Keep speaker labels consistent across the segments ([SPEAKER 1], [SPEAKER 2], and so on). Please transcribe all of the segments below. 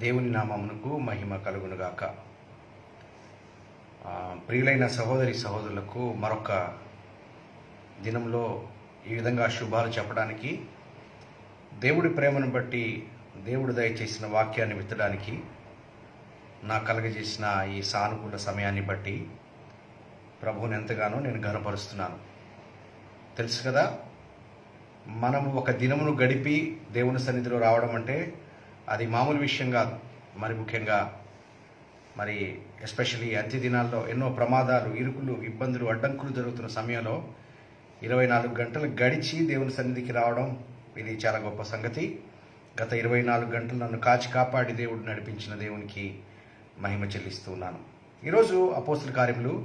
[SPEAKER 1] దేవుని నామమునకు మహిమ కలుగునుగాక. ప్రియులైన సహోదరి సహోదరులకు మరొక దినంలో ఈ విధంగా శుభాలు చెప్పడానికి, దేవుడి ప్రేమను బట్టి దేవుడు దయచేసిన వాక్యాన్ని విత్తడానికి నా కలగజేసిన ఈ సానుకూల సమయాన్ని బట్టి ప్రభువుని ఎంతగానో నేను ఘనపరుస్తున్నాను. తెలుసు కదా, మనము ఒక దినమును గడిపి దేవుని సన్నిధిలో రావడం అంటే అది మామూలు విషయం కాదు. మరి ముఖ్యంగా ఎస్పెషల్లీ అంత్య దినాల్లో ఎన్నో ప్రమాదాలు, ఇరుకులు, ఇబ్బందులు, అడ్డంకులు జరుగుతున్న సమయంలో 24 గంటలు గడిచి దేవుని సన్నిధికి రావడం ఇది చాలా గొప్ప సంగతి. గత 24 గంటలు నన్ను కాచి కాపాడి దేవుడు నడిపించిన దేవునికి మహిమ చెల్లిస్తూ ఉన్నాను. ఈరోజు అపోస్తుల కార్యములు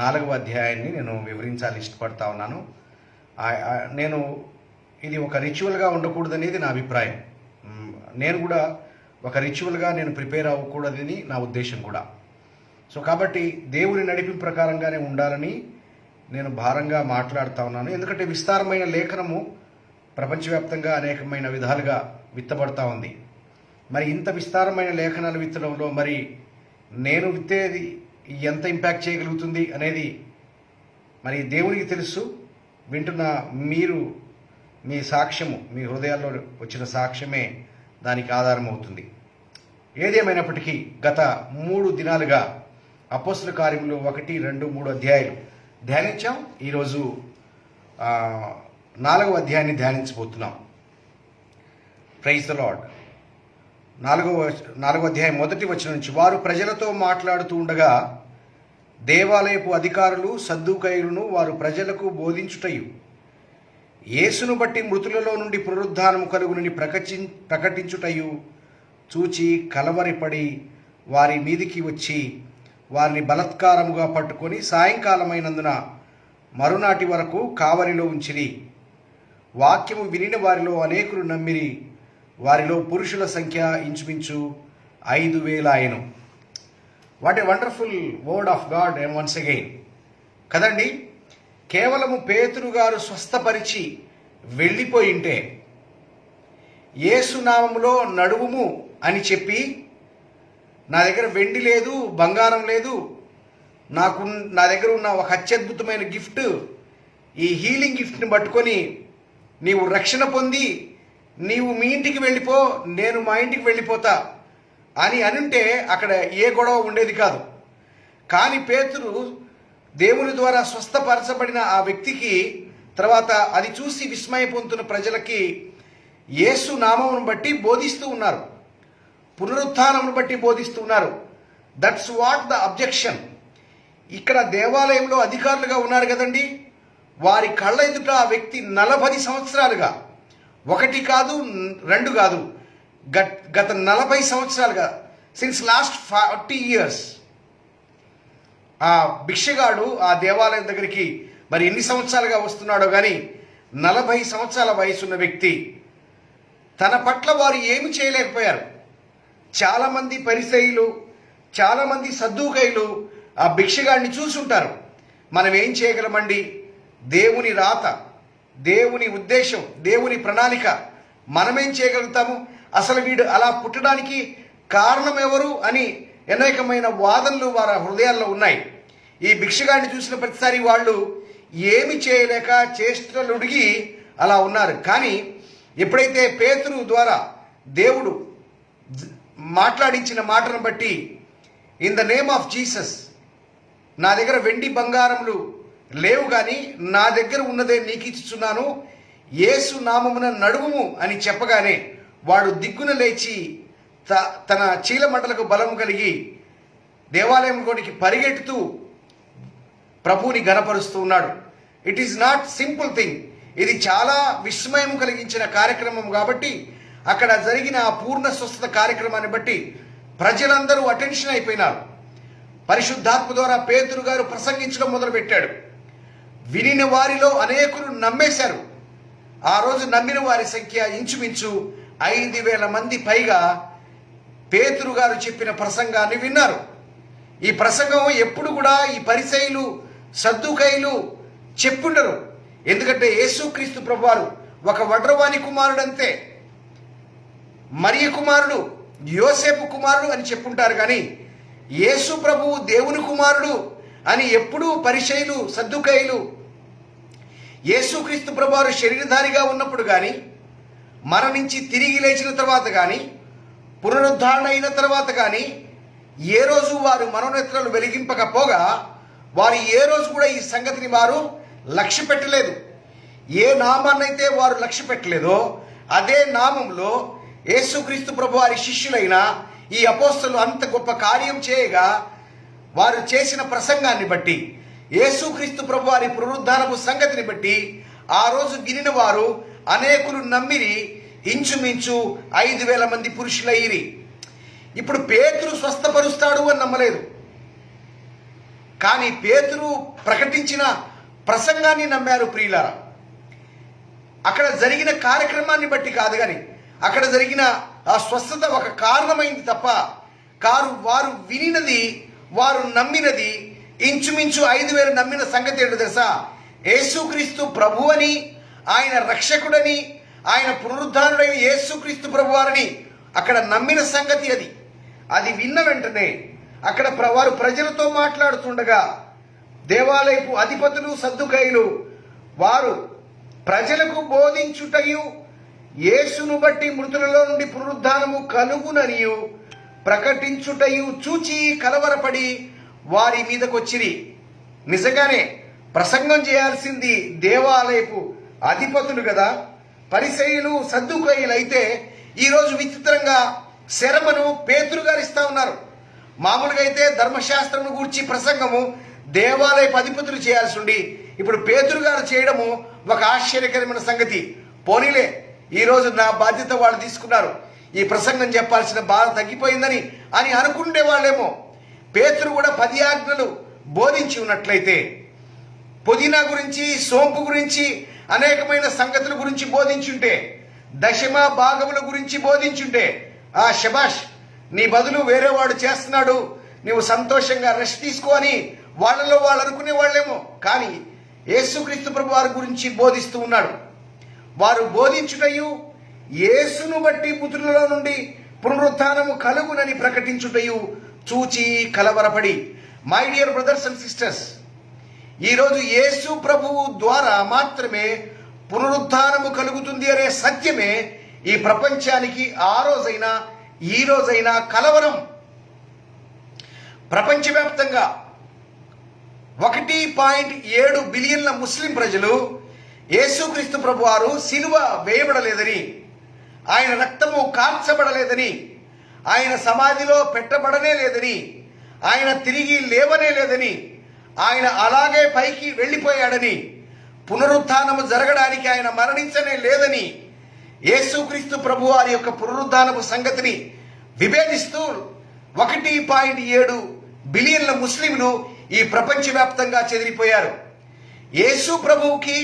[SPEAKER 1] 4వ అధ్యాయాన్ని నేను వివరించాలి ఇష్టపడతా ఉన్నాను. నేను ఇది ఒక రిచువల్గా ఉండకూడదనేది నా అభిప్రాయం. నేను కూడా ఒక రిచువల్గా నేను ప్రిపేర్ అవ్వకూడదని నా ఉద్దేశం కూడా. సో కాబట్టి దేవుని నడిపింపు ప్రకారంగానే ఉండాలని నేను భారంగా మాట్లాడుతూ ఉన్నాను. ఎందుకంటే విస్తారమైన లేఖనము ప్రపంచవ్యాప్తంగా అనేకమైన విధాలుగా విత్తబడతా ఉంది. మరి ఇంత విస్తారమైన లేఖనాలు విత్తడంలో మరి నేను విత్తేది ఎంత ఇంపాక్ట్ చేయగలుగుతుంది అనేది మరి దేవునికి తెలుసు. వింటున్న మీరు, మీ సాక్ష్యము, మీ హృదయాల్లో వచ్చిన సాక్ష్యమే దానికి ఆధారం అవుతుంది. ఏదేమైనప్పటికీ గత 3 దినాలుగా అపోస్తుల కార్యములు 1, 2, 3 అధ్యాయాలు ధ్యానించాం. ఈరోజు 4వ అధ్యాయాన్ని ధ్యానించబోతున్నాం. Praise the lord. 4వ అధ్యాయం 1వ వచనం నుంచి, వారు ప్రజలతో మాట్లాడుతూ ఉండగా దేవాలయపు అధికారులు సద్దూకయ్యులను వారు ప్రజలకు బోధించుటయు యేసును బట్టి మృతులలో నుండి పునరుద్ధానము కలుగునని ప్రకటించుటయు చూచి కలవరిపడి వారి మీదికి వచ్చి వారిని బలత్కారముగా పట్టుకొని సాయంకాలమైనందున మరునాటి వరకు కావలిలో ఉంచిరి. వాక్యము వినిన వారిలో అనేకులు నమ్మిరి. వారిలో పురుషుల సంఖ్య ఇంచుమించు 5,000 ఆయను. What a wonderful word of God once again కదండి. కేవలము పేతురు గారు స్వస్థపరిచి వెళ్ళిపోయింటే, యేసు నామములో నడువుము అని చెప్పి, నా దగ్గర వెండి లేదు, బంగారం లేదు, నా దగ్గర ఉన్న ఒక అత్యద్భుతమైన గిఫ్ట్, ఈ హీలింగ్ గిఫ్ట్ని పట్టుకొని నీవు రక్షణ పొంది నీవు మీ ఇంటికి వెళ్ళిపో, నేను మా ఇంటికి వెళ్ళిపోతా అని అనుంటే అక్కడ ఏ గొడవ ఉండేది కాదు. కానీ పేతురు దేవుని ద్వారా స్వస్థపరచబడిన ఆ వ్యక్తికి తర్వాత అది చూసి విస్మయ పొందుతున్న ప్రజలకి యేసు నామమును బట్టి బోధిస్తూ ఉన్నారు, పునరుత్థానమును బట్టి బోధిస్తూ ఉన్నారు. That's what the objection. ఇక్కడ దేవాలయంలో అధికారులుగా ఉన్నారు కదండి, వారి కళ్ళ ఎదుట ఆ వ్యక్తి 40 సంవత్సరాలుగా, 1 కాదు 2 కాదు, గత 40 సంవత్సరాలుగా, సిన్స్ లాస్ట్ 40 years ఆ భిక్షగాడు ఆ దేవాలయం దగ్గరికి మరి ఎన్ని సంవత్సరాలుగా వస్తున్నాడో కానీ 40 సంవత్సరాల వయసున్న వ్యక్తి. తన పట్ల వారు ఏమి చేయలేకపోయారు. చాలామంది పరిసయ్యులు, చాలామంది సద్దూకయ్యులు ఆ భిక్షగాడిని చూసుంటారు. మనం ఏం చేయగలమండి? దేవుని రాత, దేవుని ఉద్దేశం, దేవుని ప్రణాళిక మనమేం చేయగలుగుతాము? అసలు వీడు అలా పుట్టడానికి కారణం ఎవరు అని అనేకమైన వాదనలు వారి హృదయాల్లో ఉన్నాయి. ఈ భిక్షగాడిని చూసిన ప్రతిసారి వాళ్ళు ఏమి చేయలేక చేష్టలుడిగి అలా ఉన్నారు. కానీ ఎప్పుడైతే పేతురు ద్వారా దేవుడు మాట్లాడించిన మాటను బట్టి, in the name of Jesus, నా దగ్గర వెండి బంగారములు లేవు కానీ నా దగ్గర ఉన్నదే నీకు ఇచ్చుచున్నాను, యేసు నామమున నడువుము అని చెప్పగానే వాడు దిగ్గున లేచి తన చీలమంటలకు బలము కలిగి దేవాలయం కోడికి పరిగెట్టుతూ ప్రభువుని ఘనపరుస్తూ ఉన్నాడు. It is not simple thing. ఇది చాలా విస్మయం కలిగించిన కార్యక్రమం కాబట్టి అక్కడ జరిగిన ఆ పూర్ణ స్వస్థత కార్యక్రమాన్ని బట్టి ప్రజలందరూ అటెన్షన్ అయిపోయినారు. పరిశుద్ధాత్మ ద్వారా పేతురు గారు ప్రసంగించడం మొదలుపెట్టాడు. వినిన వారిలో అనేకులు నమ్మేశారు. ఆ రోజు నమ్మిన వారి సంఖ్య ఇంచుమించు 5,000 మంది పైగా పేతురు గారు చెప్పిన ప్రసంగాన్ని విన్నారు. ఈ ప్రసంగం ఎప్పుడు కూడా ఈ పరిసయ్యులు, సద్దూకయ్యులు చెప్పుండరు. ఎందుకంటే యేసుక్రీస్తు ప్రభువారు ఒక వడ్రవాని కుమారుడంతే, మరియ కుమారుడు, యోసేపు కుమారుడు అని చెప్పుంటారు, కానీ యేసు ప్రభువు దేవుని కుమారుడు అని ఎప్పుడూ పరిసయ్యులు, సద్దుకయ్యులు యేసుక్రీస్తు ప్రభువారు శరీరధారిగా ఉన్నప్పుడు కానీ, మరణించి తిరిగి లేచిన తర్వాత కానీ, పునరుద్ధరణ అయిన తర్వాత కానీ ఏ రోజు వారు మనోనేత్రాలు వెలిగింపకపోగా వారు ఏ రోజు కూడా ఈ సంగతిని వారు లక్ష్య పెట్టలేదు. ఏ నామాన్నైతే వారు లక్ష్య పెట్టలేదో అదే నామంలో యేసుక్రీస్తు ప్రభు వారి శిష్యులైన ఈ అపోస్తలు అంత గొప్ప కార్యం చేయగా వారు చేసిన ప్రసంగాన్ని బట్టి, యేసుక్రీస్తు ప్రభు వారి పునరుద్ధానపు సంగతిని బట్టి ఆ రోజు వినిన వారు అనేకులు నమ్మిరి. ఇంచుమించు 5,000 మంది పురుషులయ్యిరి. ఇప్పుడు పేతురు స్వస్థపరుస్తాడు అని నమ్మలేదు, కానీ పేతురు ప్రకటించిన ప్రసంగాన్ని నమ్మారు ప్రియులారా. అక్కడ జరిగిన కార్యక్రమాన్ని బట్టి కాదు, కానీ అక్కడ జరిగిన ఆ స్వస్థత ఒక కారణమైంది తప్ప వారు వినినది, వారు నమ్మినది ఇంచుమించు 5,000 నమ్మిన సంగతి ఏంటో తెలుసా? యేసుక్రీస్తు ప్రభు అని, ఆయన రక్షకుడని, ఆయన పునరుద్ధారుడైన యేసుక్రీస్తు ప్రభు వారిని అక్కడ నమ్మిన సంగతి అది విన్న వెంటనే అక్కడ వారు ప్రజలతో మాట్లాడుతుండగా దేవాలయపు అధిపతులు, సద్దుకయ్యులు వారు ప్రజలకు బోధించుటయు యేసును బట్టి మృతులలో నుండి పునరుద్ధానము కలుగుననియు ప్రకటించుటయు చూచి కలవరపడి వారి మీదకొచ్చిరి. నిజంగానే ప్రసంగం చేయాల్సింది దేవాలయపు అధిపతులు కదా, పరిసయ్యులు, సద్దుకయ్యులు. అయితే ఈరోజు విచిత్రంగా శరమను పేతురు గారు ఇస్తా ఉన్నారు. మామూలుగా అయితే ధర్మశాస్త్రం గురించి ప్రసంగము దేవాలయపు అధిపతులు చేయాల్సి ఉండి ఇప్పుడు పేతురు గారు చేయడము ఒక ఆశ్చర్యకరమైన సంగతి. పోనీలే, ఈరోజు నా బాధ్యత వాళ్ళు తీసుకున్నారు, ఈ ప్రసంగం చెప్పాల్సిన బాధ తగ్గిపోయిందని అని అనుకుంటే వాళ్ళేమో. పేతురు కూడా 10 ఆజ్ఞలు బోధించి ఉన్నట్లయితే, పుదీనా గురించి, సోంపు గురించి, అనేకమైన సంగతుల గురించి బోధించుంటే, దశమ భాగముల గురించి బోధించుంటే, ఆ శబాష్, నీ బదులు వేరేవాడు చేస్తున్నాడు, నువ్వు సంతోషంగా రెస్ట్ తీసుకో అని వాళ్ళలో వాళ్ళు అనుకునే వాళ్ళేమో. కానీ యేసుక్రీస్తు ప్రభు వారి గురించి బోధిస్తూ ఉన్నాడు. వారు బోధించుటయు యేసును బట్టి మృతులలో నుండి పునరుత్థానము కలుగునని ప్రకటించుటయు చూచి కలవరపడి. My dear brothers and sisters, ఈరోజు యేసు ప్రభువు ద్వారా మాత్రమే పునరుత్థానము కలుగుతుంది అనే సత్యమే ఈ ప్రపంచానికి ఆ రోజైనా ఈ రోజైనా కలవరం. ప్రపంచవ్యాప్తంగా 1.7 బిలియన్ల ముస్లిం ప్రజలు యేసుక్రీస్తు ప్రభు వారు సిలువ వేయబడలేదని, ఆయన రక్తము కార్చబడలేదని, ఆయన సమాధిలో పెట్టబడనే లేదని, ఆయన తిరిగి లేవనే లేదని, ఆయన అలాగే పైకి వెళ్ళిపోయాడని, పునరుత్థానము జరగడానికి ఆయన మరణించనే లేదని, యేసుక్రీస్తు ప్రభు వారి యొక్క పునరుత్థానపు సంగతిని విభేదిస్తూ 1.7 బిలియన్ల ముస్లింలు ఈ ప్రపంచవ్యాప్తంగా చెదిరిపోయారు. యేసు ప్రభువుకి,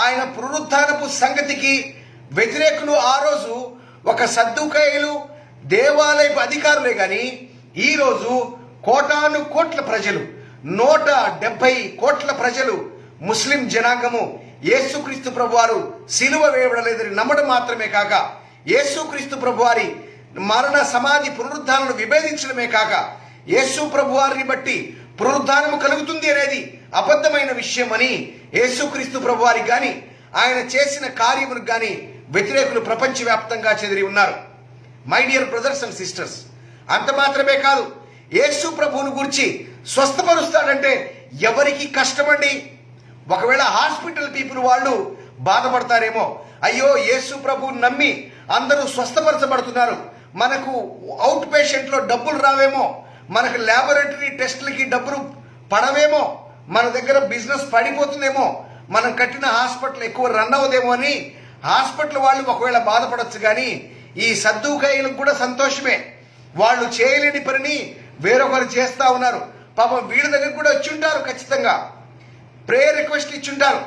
[SPEAKER 1] ఆయన పునరుత్థానపు సంగతికి వ్యతిరేకులు ఆ రోజు ఒక సద్దుకయ్యులు, దేవాలయపు అధికారులే. కానీ ఈరోజు కోటాను కోట్ల ప్రజలు, 170 కోట్ల ప్రజలు, ముస్లిం జనాంగము యేసుక్రీస్తు ప్రభు వారు సిలువ వేయబడలేదని నమ్మడం మాత్రమే కాక, యేసుక్రీస్తు ప్రభు వారి మరణ, సమాధి, పునరుద్ధాలను విభేదించడమే కాక, యేసు ప్రభు వారిని బట్టి పునరుద్ధానము కలుగుతుంది అనేది అబద్ధమైన విషయం అని యేసుక్రీస్తు ప్రభు వారికి కానీ, ఆయన చేసిన కార్యములకు కానీ వ్యతిరేకులు ప్రపంచవ్యాప్తంగా చెదిరి ఉన్నారు. My dear brothers and sisters, అంత మాత్రమే కాదు, యేసు ప్రభువును గురించి స్వస్థపరుస్తాడంటే ఎవరికి కష్టమండి? ఒకవేళ హాస్పిటల్ పీపుల్ వాళ్ళు బాధపడతారేమో, అయ్యో యేసు ప్రభువుని నమ్మి అందరూ స్వస్థపరచబడుతున్నారు, మనకు అవుట్ పేషెంట్లో డబ్బులు రావేమో, మనకు ల్యాబొరేటరీ టెస్టులకి డబ్బులు పడవేమో, మన దగ్గర బిజినెస్ పడిపోతుందేమో, మనం కట్టిన హాస్పిటల్ ఎక్కువ రన్ అవ్వదేమో అని హాస్పిటల్ వాళ్ళు ఒకవేళ బాధపడచ్చు. కానీ ఈ సద్దుకయ్యులకు కూడా సంతోషమే, వాళ్ళు చేయలేని పనిని వేరొకరు చేస్తా ఉన్నారు. పాపం వీళ్ళ దగ్గర కూడా వచ్చి ఉంటారు, ఖచ్చితంగా ప్రేయర్ రిక్వెస్ట్ ఇచ్చుంటారు.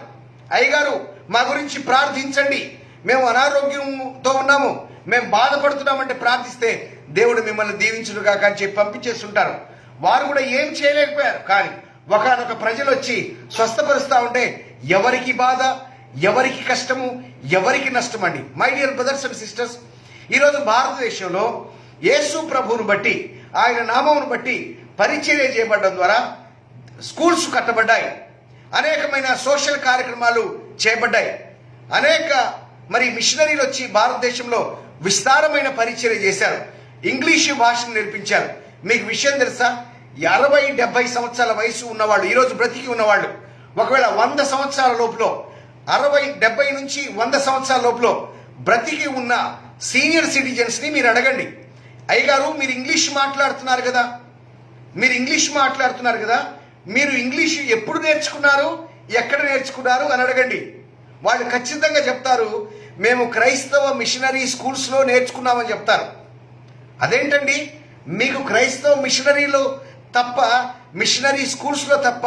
[SPEAKER 1] అయ్యగారు మా గురించి ప్రార్థించండి, మేము అనారోగ్యంతో ఉన్నాము, మేము బాధపడుతున్నామంటే ప్రార్థిస్తే దేవుడు మిమ్మల్ని దీవించునుగాక అని చెప్పి పంపించేస్తుంటారు. వారు కూడా ఏం చేయలేకపోయారు. కానీ ఒకనొక ప్రజలు వచ్చి స్వస్థపరుస్తూ ఉంటే ఎవరికి బాధ, ఎవరికి కష్టము, ఎవరికి నష్టం అండి? My dear brothers and sisters, ఈరోజు భారతదేశంలో యేసు ప్రభువును బట్టి, ఆయన నామమును బట్టి పరిచర్య చేయబడడం ద్వారా స్కూల్స్ కట్టబడ్డాయి, అనేకమైన సోషల్ కార్యక్రమాలు చేయబడ్డాయి, అనేక మిషనరీలు వచ్చి భారతదేశంలో విస్తారమైన పరిచర్య చేశారు, ఇంగ్లీషు భాషను నేర్పించారు. మీకు విషయం తెలుసా, 60-70 సంవత్సరాల వయసు ఉన్నవాళ్ళు, ఈరోజు బ్రతికి ఉన్నవాళ్ళు, ఒకవేళ 100 సంవత్సరాల లోపల, 60-70 నుంచి 100 సంవత్సరాల లోపల బ్రతికి ఉన్న సీనియర్ సిటిజన్స్ని మీరు అడగండి, అయ్యగారు మీరు ఇంగ్లీష్ మాట్లాడుతున్నారు కదా, మీరు ఇంగ్లీష్ ఎప్పుడు నేర్చుకున్నారు, ఎక్కడ నేర్చుకున్నారు అని అడగండి. వాళ్ళు ఖచ్చితంగా చెప్తారు, మేము క్రైస్తవ మిషనరీ స్కూల్స్లో నేర్చుకున్నామని చెప్తారు. అదేంటండి, మీకు క్రైస్తవ మిషనరీలో తప్ప, మిషనరీ స్కూల్స్లో తప్ప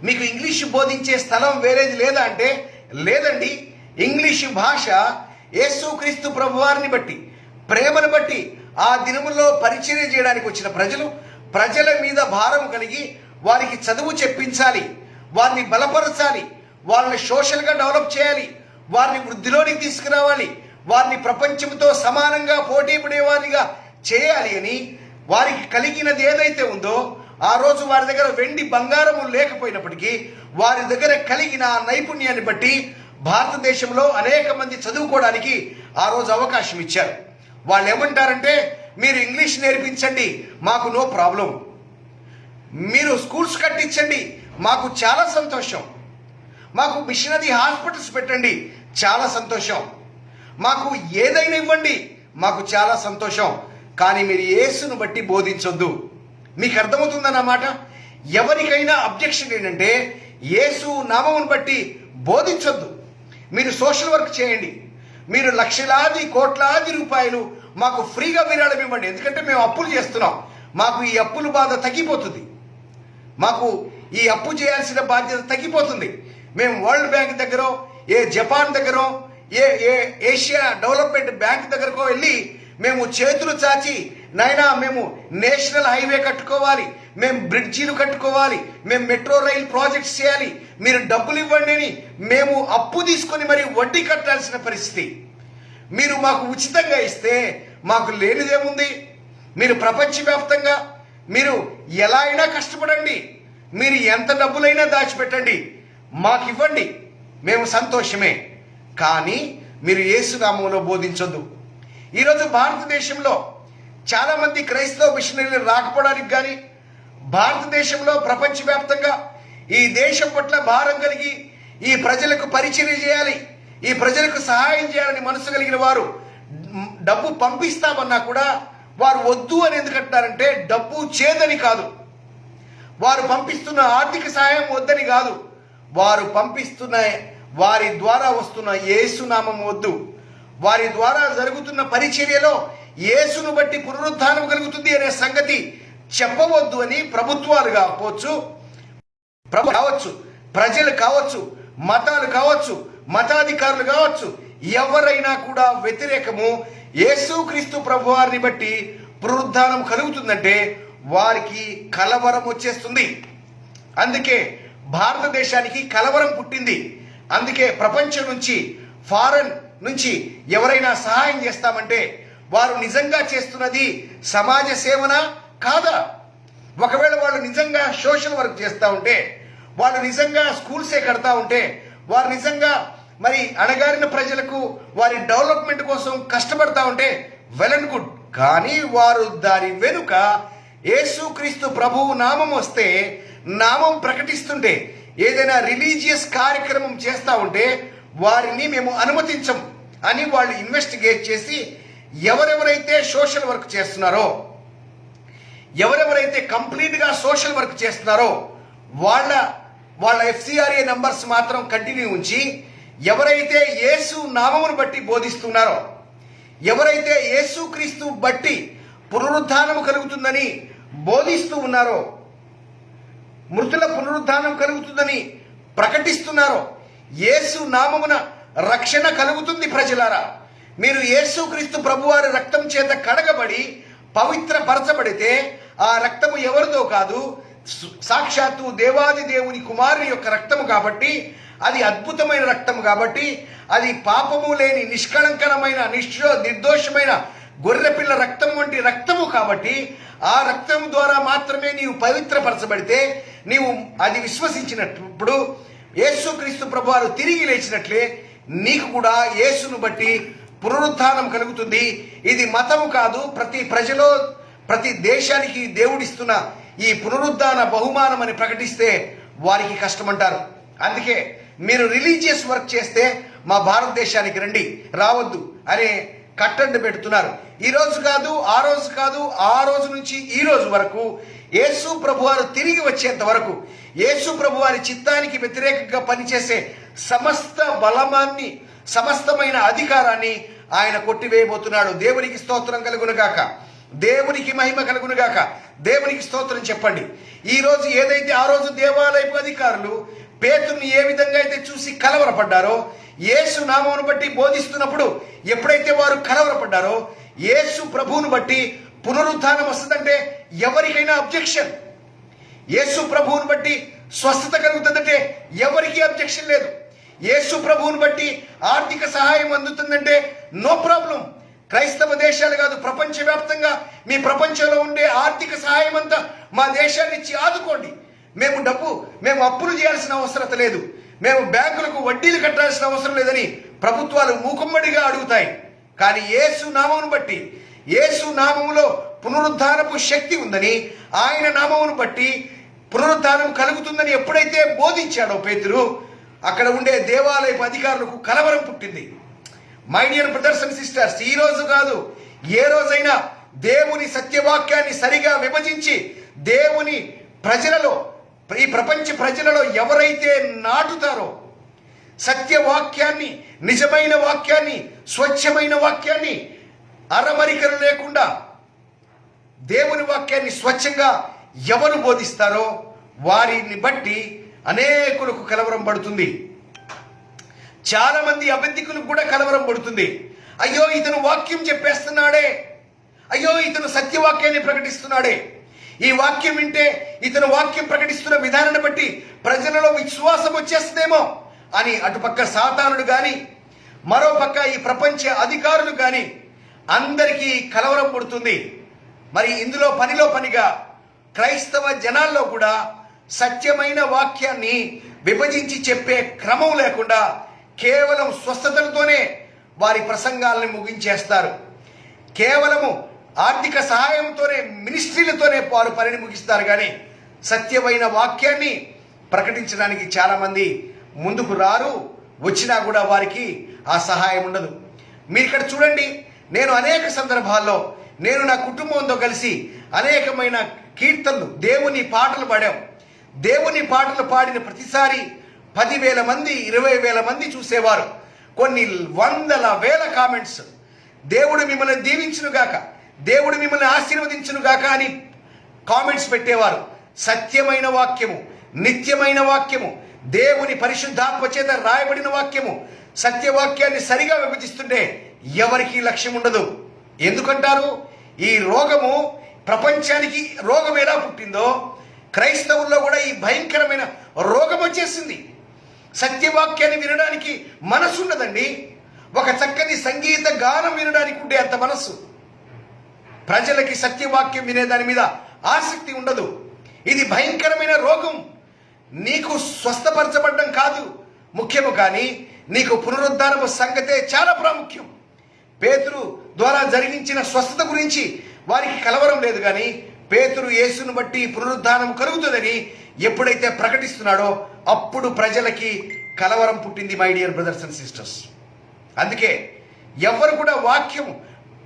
[SPEAKER 1] మీకు ఇంగ్లీష్ బోధించే స్థలం వేరేది లేదా అంటే, లేదండి, ఇంగ్లీషు భాష యేసుక్రీస్తు ప్రభువారిని బట్టి, ప్రేమను బట్టి ఆ దినముల్లో పరిచర్య చేయడానికి వచ్చిన ప్రజల మీద భారం కలిగి వారికి చదువు చెప్పించాలి, వారిని బలపరచాలి, వాళ్ళని సోషల్గా డెవలప్ చేయాలి, వారిని వృద్ధిలోనికి తీసుకురావాలి, వారిని ప్రపంచంతో సమానంగా పోటీ పడేవారిగా చేయాలి అని వారికి కలిగినది ఏదైతే ఉందో, ఆ రోజు వారి దగ్గర వెండి బంగారము లేకపోయినప్పటికీ వారి దగ్గర కలిగిన నైపుణ్యాన్ని బట్టి భారతదేశంలో అనేక మంది చదువుకోవడానికి ఆ రోజు అవకాశం ఇచ్చారు. వాళ్ళు ఏమంటారంటే, మీరు ఇంగ్లీష్ నేర్పించండి, మాకు నో ప్రాబ్లం, మీరు స్కూల్స్ కట్టించండి, మాకు చాలా సంతోషం, మాకు మిషనరీ హాస్పిటల్స్ పెట్టండి, చాలా సంతోషం, మాకు ఏదైనా ఇవ్వండి, మాకు చాలా సంతోషం, కానీ మీరు యేసును బట్టి బోధించొద్దు. మీకు అర్థమవుతుందన్నమాట. ఎవరికైనా అబ్జెక్షన్ ఏంటంటే, యేసు నామమును బట్టి బోధించొద్దు, మీరు సోషల్ వర్క్ చేయండి, మీరు లక్షలాది కోట్లాది రూపాయలు మాకు ఫ్రీగా విరాళం ఇవ్వండి, ఎందుకంటే మేము అప్పులు చేస్తున్నాం, మాకు ఈ అప్పుల బాధ తగ్గిపోతుంది, మాకు ఈ అప్పు చేయాల్సిన బాధ్యత తగ్గిపోతుంది, మేము వరల్డ్ బ్యాంక్ దగ్గర, ఏ జపాన్ దగ్గర, ఏ ఏషియా డెవలప్మెంట్ బ్యాంక్ దగ్గరకో వెళ్ళి మేము చేతులు చాచి, నాయనా మేము నేషనల్ హైవే కట్టుకోవాలి, మేము బ్రిడ్జీలు కట్టుకోవాలి, మేము మెట్రో రైల్ ప్రాజెక్ట్స్ చేయాలి, మీరు డబ్బులు ఇవ్వండి అని మేము అప్పు తీసుకొని మరి వడ్డీ కట్టాల్సిన పరిస్థితి. మీరు మాకు ఉచితంగా ఇస్తే మాకు లేనిదేముంది, మీరు ప్రపంచవ్యాప్తంగా మీరు ఎలా అయినా కష్టపడండి, మీరు ఎంత డబ్బులైనా దాచిపెట్టండి, మాకు ఇవ్వండి, మేము సంతోషమే, కానీ మీరు యేసునామంలో బోధించొద్దు. ఈరోజు భారతదేశంలో చాలామంది క్రైస్తవ మిషనరీలు రాకపోవడానికి కానీ, భారతదేశంలో ప్రపంచవ్యాప్తంగా ఈ దేశం పట్ల భారం కలిగి ఈ ప్రజలకు పరిచర్య చేయాలి, ఈ ప్రజలకు సహాయం చేయాలని మనసు కలిగిన వారు డబ్బు పంపిస్తామన్నా కూడా వారు వద్దు అని ఎందుకంటారంటే, డబ్బు చేదని కాదు, వారు పంపిస్తున్న ఆర్థిక సహాయం వద్దని కాదు, వారు పంపిస్తున్న వారి ద్వారా వస్తున్న యేసునామం వద్దు, వారి ద్వారా జరుగుతున్న పరిచర్యలో యేసును బట్టి పునరుద్ధానం కలుగుతుంది అనే సంగతి చెప్పవద్దు అని ప్రభుత్వాలు కావచ్చు, ప్రజలు కావచ్చు, మతాలు కావచ్చు, మతాధికారులు కావచ్చు, ఎవరైనా కూడా వ్యతిరేకము. యేసుక్రీస్తు ప్రభువారిని బట్టి పునరుద్ధానం కలుగుతుందంటే వారికి కలవరం వచ్చేస్తుంది. అందుకే భారతదేశానికి కలవరం పుట్టింది. అందుకే ప్రపంచం నుంచి, ఫారెన్ నుంచి ఎవరైనా సహాయం చేస్తామంటే వారు నిజంగా చేస్తున్నది సమాజ సేవనా కాదా? ఒకవేళ వాళ్ళు నిజంగా సోషల్ వర్క్ చేస్తూ ఉంటే, వాళ్ళు నిజంగా స్కూల్సే కడతా ఉంటే, వారు నిజంగా అణగారిన ప్రజలకు వారి డెవలప్మెంట్ కోసం కష్టపడతా ఉంటే వెల్ అండ్ గుడ్. కానీ వారు దాని వెనుక యేసుక్రీస్తు ప్రభువు నామం వస్తే, నామం ప్రకటిస్తుంటే, ఏదైనా రిలీజియస్ కార్యక్రమం చేస్తూ ఉంటే వారిని మేము అనుమతించం అని వాళ్ళు ఇన్వెస్టిగేట్ చేసి ఎవరెవరైతే సోషల్ వర్క్ చేస్తున్నారో, ఎవరెవరైతే కంప్లీట్గా సోషల్ వర్క్ చేస్తున్నారో వాళ్ళ FCRA నంబర్స్ మాత్రం కంటిన్యూ ఉంచి, ఎవరైతే యేసు నామమును బట్టి బోధిస్తున్నారో, ఎవరైతే యేసుక్రీస్తు బట్టి పునరుద్ధానం కలుగుతుందని బోధిస్తూ ఉన్నారో, మృతుల పునరుద్ధానం కలుగుతుందని ప్రకటిస్తున్నారో, యేసు నామమున రక్షణ కలుగుతుంది. ప్రజలారా, మీరు యేసుక్రీస్తు ప్రభువారి రక్తం చేత కడగబడి పవిత్రపరచబడితే ఆ రక్తము ఎవరిదో కాదు, సాక్షాత్తు దేవాది దేవుని కుమారుని యొక్క రక్తము కాబట్టి, అది అద్భుతమైన రక్తము కాబట్టి, అది పాపము లేని నిష్కళంకరమైన నిర్దోషమైన గొర్రెపిల్ల రక్తం వంటి రక్తము కాబట్టి ఆ రక్తం ద్వారా మాత్రమే నీవు పవిత్రపరచబడితే నీవు అది విశ్వసించినప్పుడు యేసుక్రీస్తు ప్రభువారు తిరిగి లేచినట్లే నీకు కూడా యేసును బట్టి పునరుత్థానం కలుగుతుంది. ఇది మతము కాదు. ప్రతి దేశానికి దేవుడిస్తున్న ఈ పునరుద్ధాన బహుమానం అని ప్రకటిస్తే వారికి కష్టమంటారు. అందుకే మీరు రిలీజియస్ వర్క్ చేస్తే మా భారతదేశానికి రండి, రావద్దు అనే కట్టండి పెడుతున్నారు. ఈ రోజు కాదు, ఆ రోజు కాదు, ఆ రోజు నుంచి ఈ రోజు వరకు యేసు ప్రభువారు తిరిగి వచ్చేంత వరకు యేసు ప్రభువారి చిత్తానికి వ్యతిరేకంగా పనిచేసే సమస్త బలమాన్ని, సమస్తమైన అధికారాన్ని ఆయన కొట్టివేయబోతున్నాడు. దేవునికి స్తోత్రం కలుగునుగాక, దేవునికి మహిమ కలుగునుగాక, దేవునికి స్తోత్రం చెప్పండి. ఈ రోజు ఏదైతే ఆ రోజు దేవాలయపు అధికారులు పేతురుని ఏ విధంగా అయితే చూసి కలవరపడ్డారో, యేసు నామమును బట్టి బోధిస్తున్నప్పుడు ఎప్పుడైతే వారు కలవరపడ్డారో, యేసు ప్రభువును బట్టి పునరుత్థానం వస్తుందంటే ఎవరికైనా అబ్జెక్షన్. యేసు ప్రభువును బట్టి స్వస్థత కలుగుతుందంటే ఎవరికి అబ్జెక్షన్ లేదు. యేసు ప్రభువును బట్టి ఆర్థిక సహాయం అందుతుందంటే నో ప్రాబ్లం. క్రైస్తవ దేశాలు కాదు, ప్రపంచవ్యాప్తంగా మీ ప్రపంచంలో ఉండే ఆర్థిక సహాయం అంతా మా దేశాన్ని ఇచ్చి ఆదుకోండి. మేము అప్పులు చేయాల్సిన అవసరం లేదు, మేము బ్యాంకులకు వడ్డీలు కట్టాల్సిన అవసరం లేదని ప్రభుత్వాలు మూకుమ్మడిగా అడుగుతాయి. కానీ యేసు నామమును బట్టి, యేసు నామములో పునరుద్ధానపు శక్తి ఉందని, ఆయన నామమును బట్టి పునరుద్ధానం కలుగుతుందని ఎప్పుడైతే బోధించాడో పేతురు, అక్కడ ఉండే దేవాలయపు అధికారులకు కలవరం పుట్టింది. My dear brothers and sisters, ఈ రోజు కాదు ఏ రోజైనా దేవుని సత్యవాక్యాన్ని సరిగా విభజించి దేవుని ప్రజలలో, ఈ ప్రపంచ ప్రజలలో ఎవరైతే నాటుతారో సత్యవాక్యాన్ని, నిజమైన వాక్యాన్ని, స్వచ్ఛమైన వాక్యాన్ని, అరమరికలు లేకుండా దేవుని వాక్యాన్ని స్వచ్ఛంగా ఎవరు బోధిస్తారో వారిని బట్టి అనేకులకు కలవరం పడుతుంది. చాలా మంది అబద్ధికులకు కూడా కలవరం పడుతుంది. అయ్యో ఇతను వాక్యం చెప్పేస్తున్నాడే, అయ్యో ఇతను సత్యవాక్యాన్ని ప్రకటిస్తున్నాడే, ఈ వాక్యం వింటే ఇతను వాక్యం ప్రకటిస్తున్న విధానాన్ని బట్టి ప్రజలలో విశ్వాసం వచ్చేస్తుందేమో అని అటుపక్క సాతానుడు కానీ, మరోపక్క ఈ ప్రపంచ అధికారులు కానీ అందరికీ కలవరం పుడుతుంది. మరి ఇందులో పనిలో పనిగా క్రైస్తవ జనాల్లో కూడా సత్యమైన వాక్యాన్ని విభజించి చెప్పే క్రమం లేకుండా కేవలం స్వస్థతలతోనే వారి ప్రసంగాలను ముగించేస్తారు. కేవలము ఆర్థిక సహాయంతోనే, మినిస్ట్రీలతోనే వారు పనిని ముగిస్తారు. కానీ సత్యమైన వాక్యాన్ని ప్రకటించడానికి చాలామంది ముందుకు రారు. వచ్చినా కూడా వారికి ఆ సహాయం ఉండదు. మీరు ఇక్కడ చూడండి, నేను అనేక సందర్భాల్లో నేను నా కుటుంబంతో కలిసి అనేకమైన కీర్తనలు, దేవుని పాటలు పాడాం. దేవుని పాటలు పాడిన ప్రతిసారి 10,000 మంది, 20,000 మంది చూసేవారు. కొన్ని వందల వేల కామెంట్స్, దేవుడు మిమ్మల్ని దీవించునుగాక, దేవుడు మిమ్మల్ని ఆశీర్వదించునుగాక అని కామెంట్స్ పెట్టేవారు. సత్యమైన వాక్యము, నిత్యమైన వాక్యము, దేవుని పరిశుద్ధాత్మ చేత రాయబడిన వాక్యము, సత్యవాక్యాన్ని సరిగా విభజిస్తుంటే ఎవరికి లక్ష్యం ఉండదు. ఎందుకంటారు? ఈ రోగము, ప్రపంచానికి రోగం ఎలా పుట్టిందో క్రైస్తవుల్లో కూడా ఈ భయంకరమైన రోగం వచ్చేసింది. సత్యవాక్యాన్ని వినడానికి మనసు ఉండదండి. ఒక చక్కని సంగీత గానం వినడానికి ఉండే అంత మనస్సు. ప్రజలకి సత్యవాక్యం వినేదాని మీద ఆసక్తి ఉండదు. ఇది భయంకరమైన రోగం. నీకు స్వస్థపరచబడ్డం కాదు ముఖ్యము, కానీ నీకు పునరుద్ధానపు సంగతే చాలా ప్రాముఖ్యం. పేతురు ద్వారా జరిగించిన స్వస్థత గురించి వారికి కలవరం లేదు. కానీ పేతురు యేసును బట్టి పునరుద్ధానం కలుగుతుందని ఎప్పుడైతే ప్రకటిస్తున్నాడో అప్పుడు ప్రజలకి కలవరం పుట్టింది. My dear brothers and sisters, అందుకే ఎవరు కూడా వాక్యం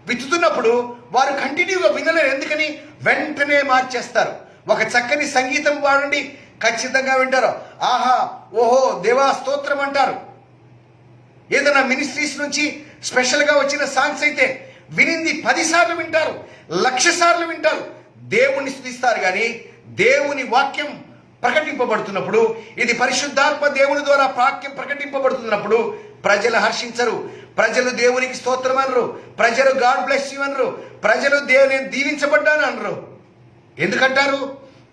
[SPEAKER 1] విత్తుతున్నప్పుడు వారు కంటిన్యూగా వినలేరు. ఎందుకని? వెంటనే మార్చేస్తారు. ఒక చక్కని సంగీతం పాడండి, ఖచ్చితంగా వింటారు. ఆహా, ఓహో, దేవా స్తోత్రం అంటారు. ఏదైనా మినిస్ట్రీస్ నుంచి స్పెషల్గా వచ్చిన సాంగ్స్ అయితే వినింది 10 సార్లు వింటారు, 1,00,000 సార్లు వింటారు, దేవుణ్ణి స్తుతిస్తారు. కానీ దేవుని వాక్యం ప్రకటింపబడుతున్నప్పుడు, ఇది పరిశుద్ధాత్మ దేవుని ద్వారా వాక్యం ప్రకటింపబడుతున్నప్పుడు ప్రజలు హర్షించరు, ప్రజలు దేవునికి స్తోత్రం అనరు, ప్రజలు గాడ్ బ్లెస్ యు అనరు, ప్రజలు దేవుని దీవించబడ్డాను అనరు. ఎందుకంటారు?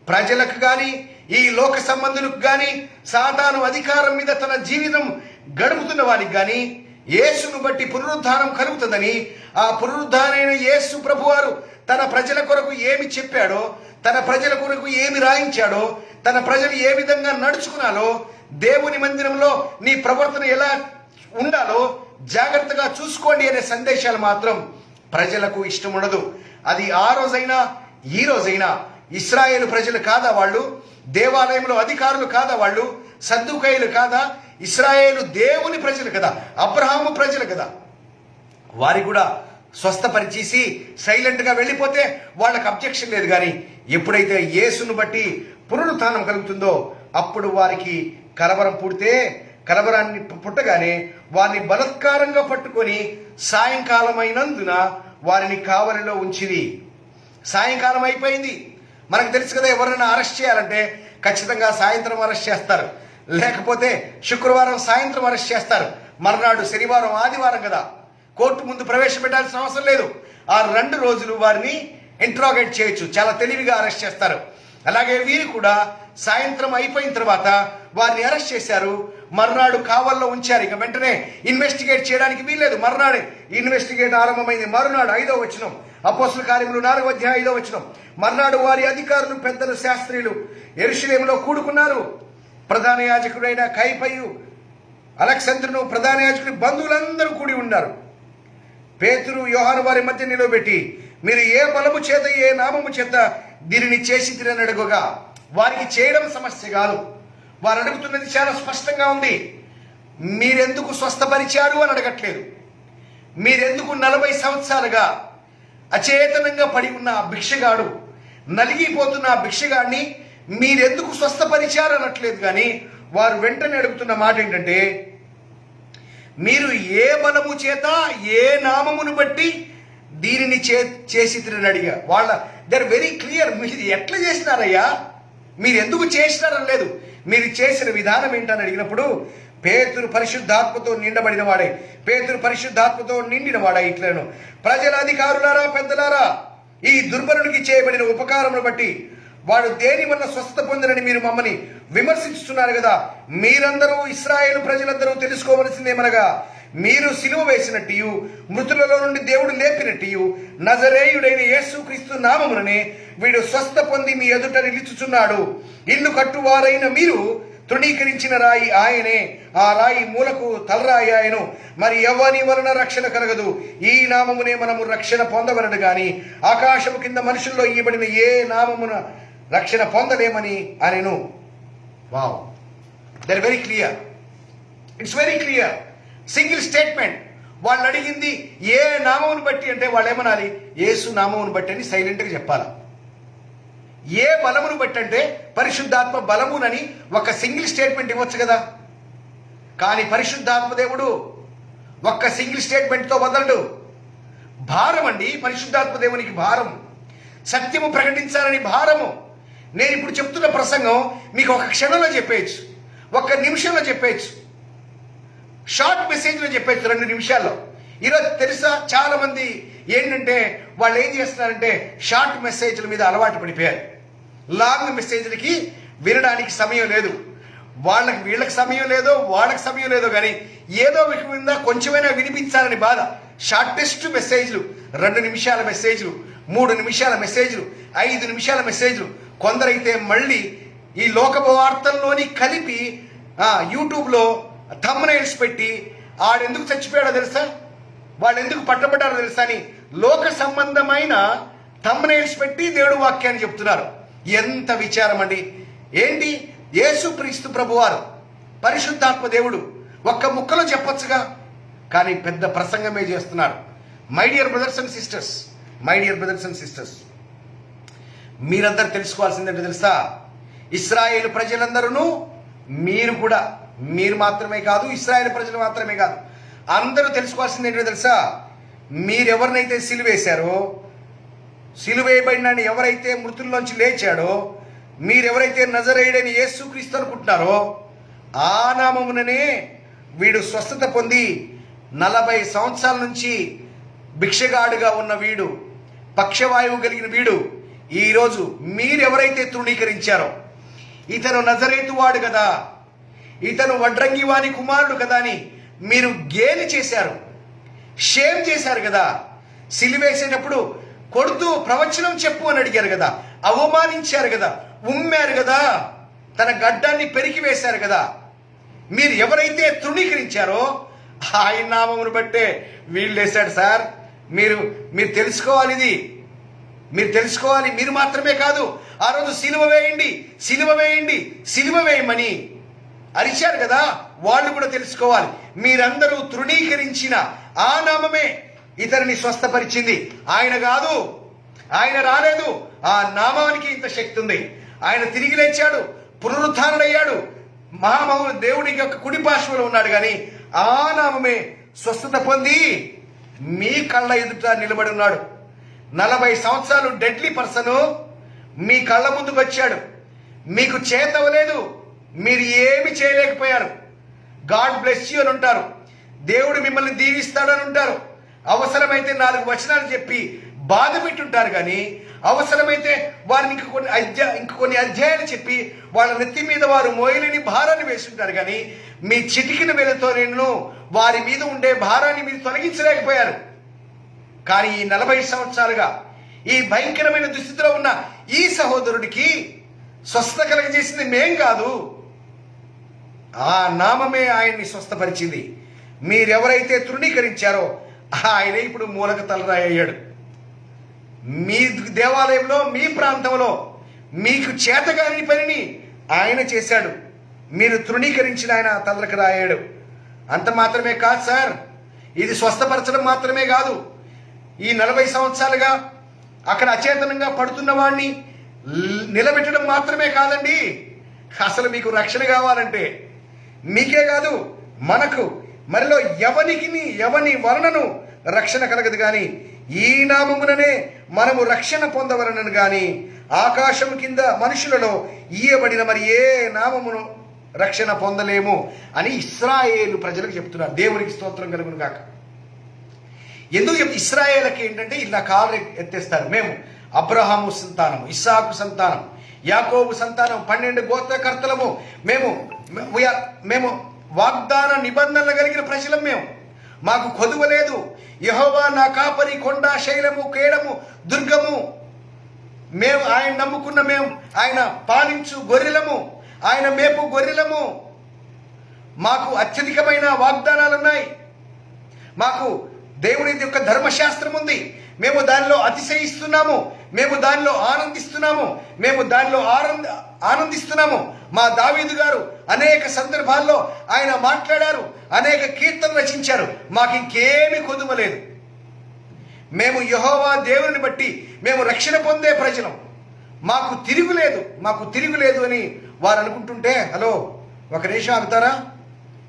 [SPEAKER 1] ప్రజలకు కానీ, ఈ లోక సంబంధులకు కానీ, సాతాను అధికారం మీద తన జీవితం గడుపుతున్న వారికి కానీ యేసును బట్టి పునరుద్ధానం కలుగుతుందని, ఆ పునరుద్ధానైన యేసు ప్రభువారు తన ప్రజల కొరకు ఏమి చెప్పాడో, తన ప్రజల కొరకు ఏమి రాయించాడో, తన ప్రజలు ఏ విధంగా నడుచుకున్నాలో, దేవుని మందిరంలో నీ ప్రవర్తన ఎలా ఉండాలో జాగ్రత్తగా చూసుకోండి అనే సందేశాలు మాత్రం ప్రజలకు ఇష్టం ఉండదు. అది ఆ రోజైనా ఈ రోజైనా ఇశ్రాయేలు ప్రజలు కాదా వాళ్ళు? దేవాలయంలో అధికారులు కాదా వాళ్ళు? సద్దూకయ్యులు కాదా? ఇశ్రాయేలు దేవుని ప్రజలు కదా, అబ్రహాము ప్రజలు కదా. వారి కూడా స్వస్థపరిచేసి సైలెంట్గా వెళ్ళిపోతే వాళ్ళకి అబ్జెక్షన్ లేదు. కానీ ఎప్పుడైతే యేసును బట్టి పునరుత్థానం కలుగుతుందో అప్పుడు వారికి కలవరం కలవరాన్ని పుట్టగానే వారిని బలత్కారంగా పట్టుకొని సాయంకాలం అయినందున వారిని కావలిలో ఉంచిరి. సాయంకాలం అయిపోయింది. మనకు తెలుసు కదా, ఎవరైనా అరెస్ట్ చేయాలంటే ఖచ్చితంగా సాయంత్రం అరెస్ట్ చేస్తారు, లేకపోతే శుక్రవారం సాయంత్రం అరెస్ట్ చేస్తారు. మర్నాడు శనివారం ఆదివారం కదా, కోర్టు ముందు ప్రవేశపెట్టాల్సిన అవసరం లేదు. ఆ 2 రోజులు వారిని ఇంట్రాగేట్ చేయొచ్చు, చాలా తెలివిగా అరెస్ట్ చేస్తారు. అలాగే వీరు కూడా సాయంత్రం అయిపోయిన తర్వాత వారిని అరెస్ట్ చేశారు. మర్నాడు కావల్లో ఉంచారు. ఇక వెంటనే ఇన్వెస్టిగేట్ చేయడానికి వీల్లేదు. మర్నాడే ఇన్వెస్టిగేట్ ఆరంభమైంది. మరునాడు 5వ వచనం, అపోస్తల కార్యములు 4వ అధ్యాయం 5వ వచనం. మర్నాడు వారి అధికారులు, పెద్దలు, శాస్త్రీయులు యెరూషలేములో కూడుకున్నారు. ప్రధాన యాజకుడైన కైపయు, అలెగ్జంద్రును, ప్రధాన యాజకుడి బంధువులందరూ కూడి ఉన్నారు. పేతురు, యోహాను వారి మధ్య నిలబెట్టి, మీరు ఏ బలము చేత, ఏ నామము చేత దీనిని చేసి తిరని అడుగుగా, వారికి చేయడం సమస్య కాదు. వారు అడుగుతున్నది చాలా స్పష్టంగా ఉంది. మీరెందుకు స్వస్థపరిచారు అని అడగట్లేదు. మీరెందుకు 40 సంవత్సరాలుగా అచేతనంగా పడి ఉన్న ఆ భిక్షగాడు, నలిగిపోతున్న ఆ భిక్షగాడిని మీరెందుకు స్వస్థపరిచారు అనట్లేదు. కానీ వారు వెంటనే అడుగుతున్న మాట ఏంటంటే, మీరు ఏ బలము చేత, ఏ నామమును బట్టి దీనిని చేసి తిరని అడిగా. They are very clear. మీరు ఎట్లా చేసినారయ్యా, మీరు ఎందుకు చేసినారని లేదు, మీరు చేసిన విధానం ఏంటని అడిగినప్పుడు, పేతురు పరిశుద్ధాత్మతో నిండబడిన వాడే, పేతురు పరిశుద్ధాత్మతో నిండిన వాడే ఇట్లను, ప్రజల అధికారులారా, పెద్దలారా, ఈ దుర్బలునికి చేయబడిన ఉపకారమును బట్టి వాడు దేని వల్ల స్వస్థత పొందినని మీరు మమ్మల్ని విమర్శిస్తున్నారు కదా. మీరందరూ, ఇశ్రాయేలు ప్రజలందరూ తెలుసుకోవలసిందేమనగా, మీరు సిలువ వేసినట్టు, మృతులలో నుండి దేవుడు లేపినట్టు, నజరేయుడైన యేసుక్రీస్తు నామముననే వీడు స్వస్థ పొంది మీ ఎదుట నిలుచుచున్నాడు. ఇల్లు కట్టువారైన మీరు తృణీకరించిన రాయి ఆయనే, ఆ రాయి మూలకు తలరాయి ఆయను. మరి ఎవని వలన రక్షణ కలగదు, ఈ నామమునే మనము రక్షణ పొందవలడు గాని ఆకాశము కింద మనుషుల్లో ఇవ్వబడిన ఏ నామమున రక్షణ పొందలేమని అనెను. Wow, they are very clear. It's very clear, single statement. వాళ్ళు అడిగింది ఏ నామమును బట్టి అంటే వాళ్ళు ఏమనాలి, యేసు నామమును బట్టి అని సైలెంట్గా చెప్పాలి. ఏ బలమును బట్టి అంటే పరిశుద్ధాత్మ బలమునని ఒక సింగిల్ స్టేట్మెంట్ ఇవ్వచ్చు కదా. కానీ పరిశుద్ధాత్మ దేవుడు ఒక్క సింగిల్ స్టేట్మెంట్తో వదలడు. భారం అండి పరిశుద్ధాత్మ దేవునికి భారం, సత్యము ప్రకటించాలని భారము. నేను ఇప్పుడు చెప్తున్న ప్రసంగం మీకు ఒక క్షణంలో చెప్పేయచ్చు, 1 నిమిషంలో చెప్పేయచ్చు, షార్ట్ మెసేజ్లో చెప్పేయచ్చు, 2 నిమిషాల్లో. ఈరోజు తెలుసా, చాలా మంది ఏంటంటే వాళ్ళు ఏం చేస్తున్నారంటే షార్ట్ మెసేజ్ల మీద అలవాటు పడిపోయారు. లాంగ్ మెసేజ్లకి వినడానికి సమయం లేదు. వీళ్ళకి సమయం లేదో, వాళ్ళకి సమయం లేదో, కానీ ఏదో విధంగా కొంచెమైనా వినిపించాలని బాధ. షార్టెస్ట్ మెసేజ్లు 2 నిమిషాల మెసేజ్లు, 3 నిమిషాల మెసేజ్లు, 5 నిమిషాల మెసేజ్లు. కొందరైతే మళ్ళీ ఈ లోకపు వార్తల్లోని కలిపి యూట్యూబ్లో థంబ్నెయిల్స్ పెట్టి ఆడెందుకు చచ్చిపోయాడో తెలుసా, వాళ్ళు ఎందుకు పట్టబడ్డారో తెలుసా అని లోక సంబంధమైన థంబ్నెయిల్స్ పెట్టి దేవుడు వాక్యాన్ని చెప్తున్నారు. ఎంత విచారం అండి. ఏంటి, యేసుక్రీస్తు ప్రభువారు పరిశుద్ధాత్మ దేవుడు ఒక్క ముక్కలో చెప్పొచ్చుగా, కానీ పెద్ద ప్రసంగమే చేస్తున్నారు. My dear brothers and sisters, my dear brothers and sisters, మీరందరూ తెలుసుకోవాల్సిందేంటో తెలుసా, ఇశ్రాయేలు ప్రజలందరూ, మీరు కూడా, మీరు మాత్రమే కాదు, ఇశ్రాయేలు ప్రజలు మాత్రమే కాదు, అందరూ తెలుసుకోవాల్సింది ఏంటో తెలుసా, మీరెవరినైతే సిలువేశారో, సిలువేయబడిన ఎవరైతే మృతుల్లోంచి లేచాడో, మీరెవరైతే నజరేయుడైన యేసుక్రీస్తు అనుకుంటున్నారో, ఆ నామముననే వీడు స్వస్థత పొంది 40 సంవత్సరాల నుంచి భిక్షగాడుగా ఉన్న వీడు, పక్షవాయువు కలిగిన వీడు, ఈరోజు మీరెవరైతే తృణీకరించారో, ఇతను నజరేతు వాడు కదా, ఇతను వడ్రంగి వాని కుమారుడు కదా అని మీరు గేలి చేశారు, షేమ్ చేశారు కదా. సిలువేసేటప్పుడు కొడుతూ ప్రవచనం చెప్పు అని అడిగారు కదా, అవమానించారు కదా, ఉమ్మారు కదా, తన గడ్డాన్ని పెరికి వేశారు కదా. మీరు ఎవరైతే తృణీకరించారో ఆయన నామమును బట్టే వీళ్ళు వేశాడు సార్. మీరు తెలుసుకోవాలి, ఇది మీరు తెలుసుకోవాలి. మీరు మాత్రమే కాదు, ఆ రోజు సిలువ వేయండి, సిలువ వేయండి, సిలువ వేయమని అరిచారు కదా, వాళ్ళు కూడా తెలుసుకోవాలి. మీరందరూ తృణీకరించిన ఆ నామమే ఇతరుని స్వస్థపరిచింది. ఆయన కాదు, ఆయన రాలేదు. ఆ నామానికి ఇంత శక్తి ఉంది. ఆయన తిరిగి లేచాడు, పునరుత్థానుడయ్యాడు, మహామహుడు దేవుడి యొక్క కుడి పార్శ్వలో ఉన్నాడు. కానీ ఆ నామమే స్వస్థత పొంది మీ కళ్ళ ఎదుట నిలబడి ఉన్నాడు. 40 సంవత్సరాలు డెడ్లీ పర్సను మీ కళ్ళ ముందుకు వచ్చాడు. మీకు చేతవలేదు, మీరు ఏమి చేయలేకపోయారు. గాడ్ బ్లెస్ యూ అని ఉంటారు, దేవుడు మిమ్మల్ని దీవిస్తాడని ఉంటారు. అవసరమైతే 4 వచనాలు చెప్పి బాధ పెట్టుంటారు. కానీ అవసరమైతే వారిని ఇంకొన్ని అధ్యాయాలు చెప్పి వాళ్ళ నెత్తి మీద వారు మోయలేని భారాన్ని వేస్తుంటారు. కానీ మీ చిటికిన వేలతో నేను వారి మీద ఉండే భారాన్ని మీరు తొలగించలేకపోయారు. కానీ ఈ 40 సంవత్సరాలుగా ఈ భయంకరమైన దుస్థితిలో ఉన్న ఈ సహోదరుడికి స్వస్థత కలగజేసింది మేం కాదు, ఆ నామమే ఆయన్ని స్వస్థపరిచింది. మీరెవరైతే తృణీకరించారో ఆయనే ఇప్పుడు మూలక తలరాయి అయ్యాడు. మీ దేవాలయంలో, మీ ప్రాంతంలో మీకు చేతగాని పనిని ఆయన చేశాడు. మీరు తృణీకరించిన ఆయన తలకి రాయాడు. అంత మాత్రమే కాదు సార్, ఇది స్వస్థపరచడం మాత్రమే కాదు. ఈ 40 సంవత్సరాలుగా అక్కడ అచేతనంగా పడుతున్న వాడిని నిలబెట్టడం మాత్రమే కాదండి. అసలు మీకు రక్షణ కావాలంటే మీకే కాదు, మనకు మరిలో ఎవని వలనను రక్షణ కలగదు. కానీ ఈ నామముననే మనము రక్షణ పొందవలనను. కానీ ఆకాశము కింద మనుషులలో ఇయ్యబడిన మరి ఏ నామమును రక్షణ పొందలేము అని ఇశ్రాయేలు ప్రజలకు చెప్తున్నారు. దేవునికి స్తోత్రం కలుగును గాక. ఎందుకు ఇశ్రాయేలకి ఏంటంటే ఇలా కాలు ఎత్తేస్తారు, మేము అబ్రహాము సంతానము, ఇస్సాకు సంతానం, యాకోబు సంతానం, 12 గోత్రకర్తలము, మేము వాగ్దాన నిబంధనలు కలిగిన ప్రజలం, మాకు కొదువ లేదు. యెహోవా నా కాపరి, కొండ, శైలము, కేడము, దుర్గము, మేము ఆయన నమ్ముకున్న, ఆయన పాలించు గొర్రెలము, ఆయన మేపు గొర్రెలము. మాకు అత్యధికమైన వాగ్దానాలు ఉన్నాయి. మాకు దేవుని యొక్క ధర్మశాస్త్రం ఉంది. మేము దానిలో అతిశయిస్తున్నాము, మేము దానిలో ఆనందిస్తున్నాము. మా దావీదు గారు అనేక సందర్భాల్లో ఆయన మాట్లాడారు, అనేక కీర్తనలు రచించారు. మాకు ఇంకేమీ కొదువలేదు. మేము యెహోవా దేవుని బట్టి మేము రక్షణ పొందే ప్రజలం, మాకు తిరుగులేదు అని వారు అనుకుంటుంటే, హలో ఒక నిమిషం ఆగుతారా?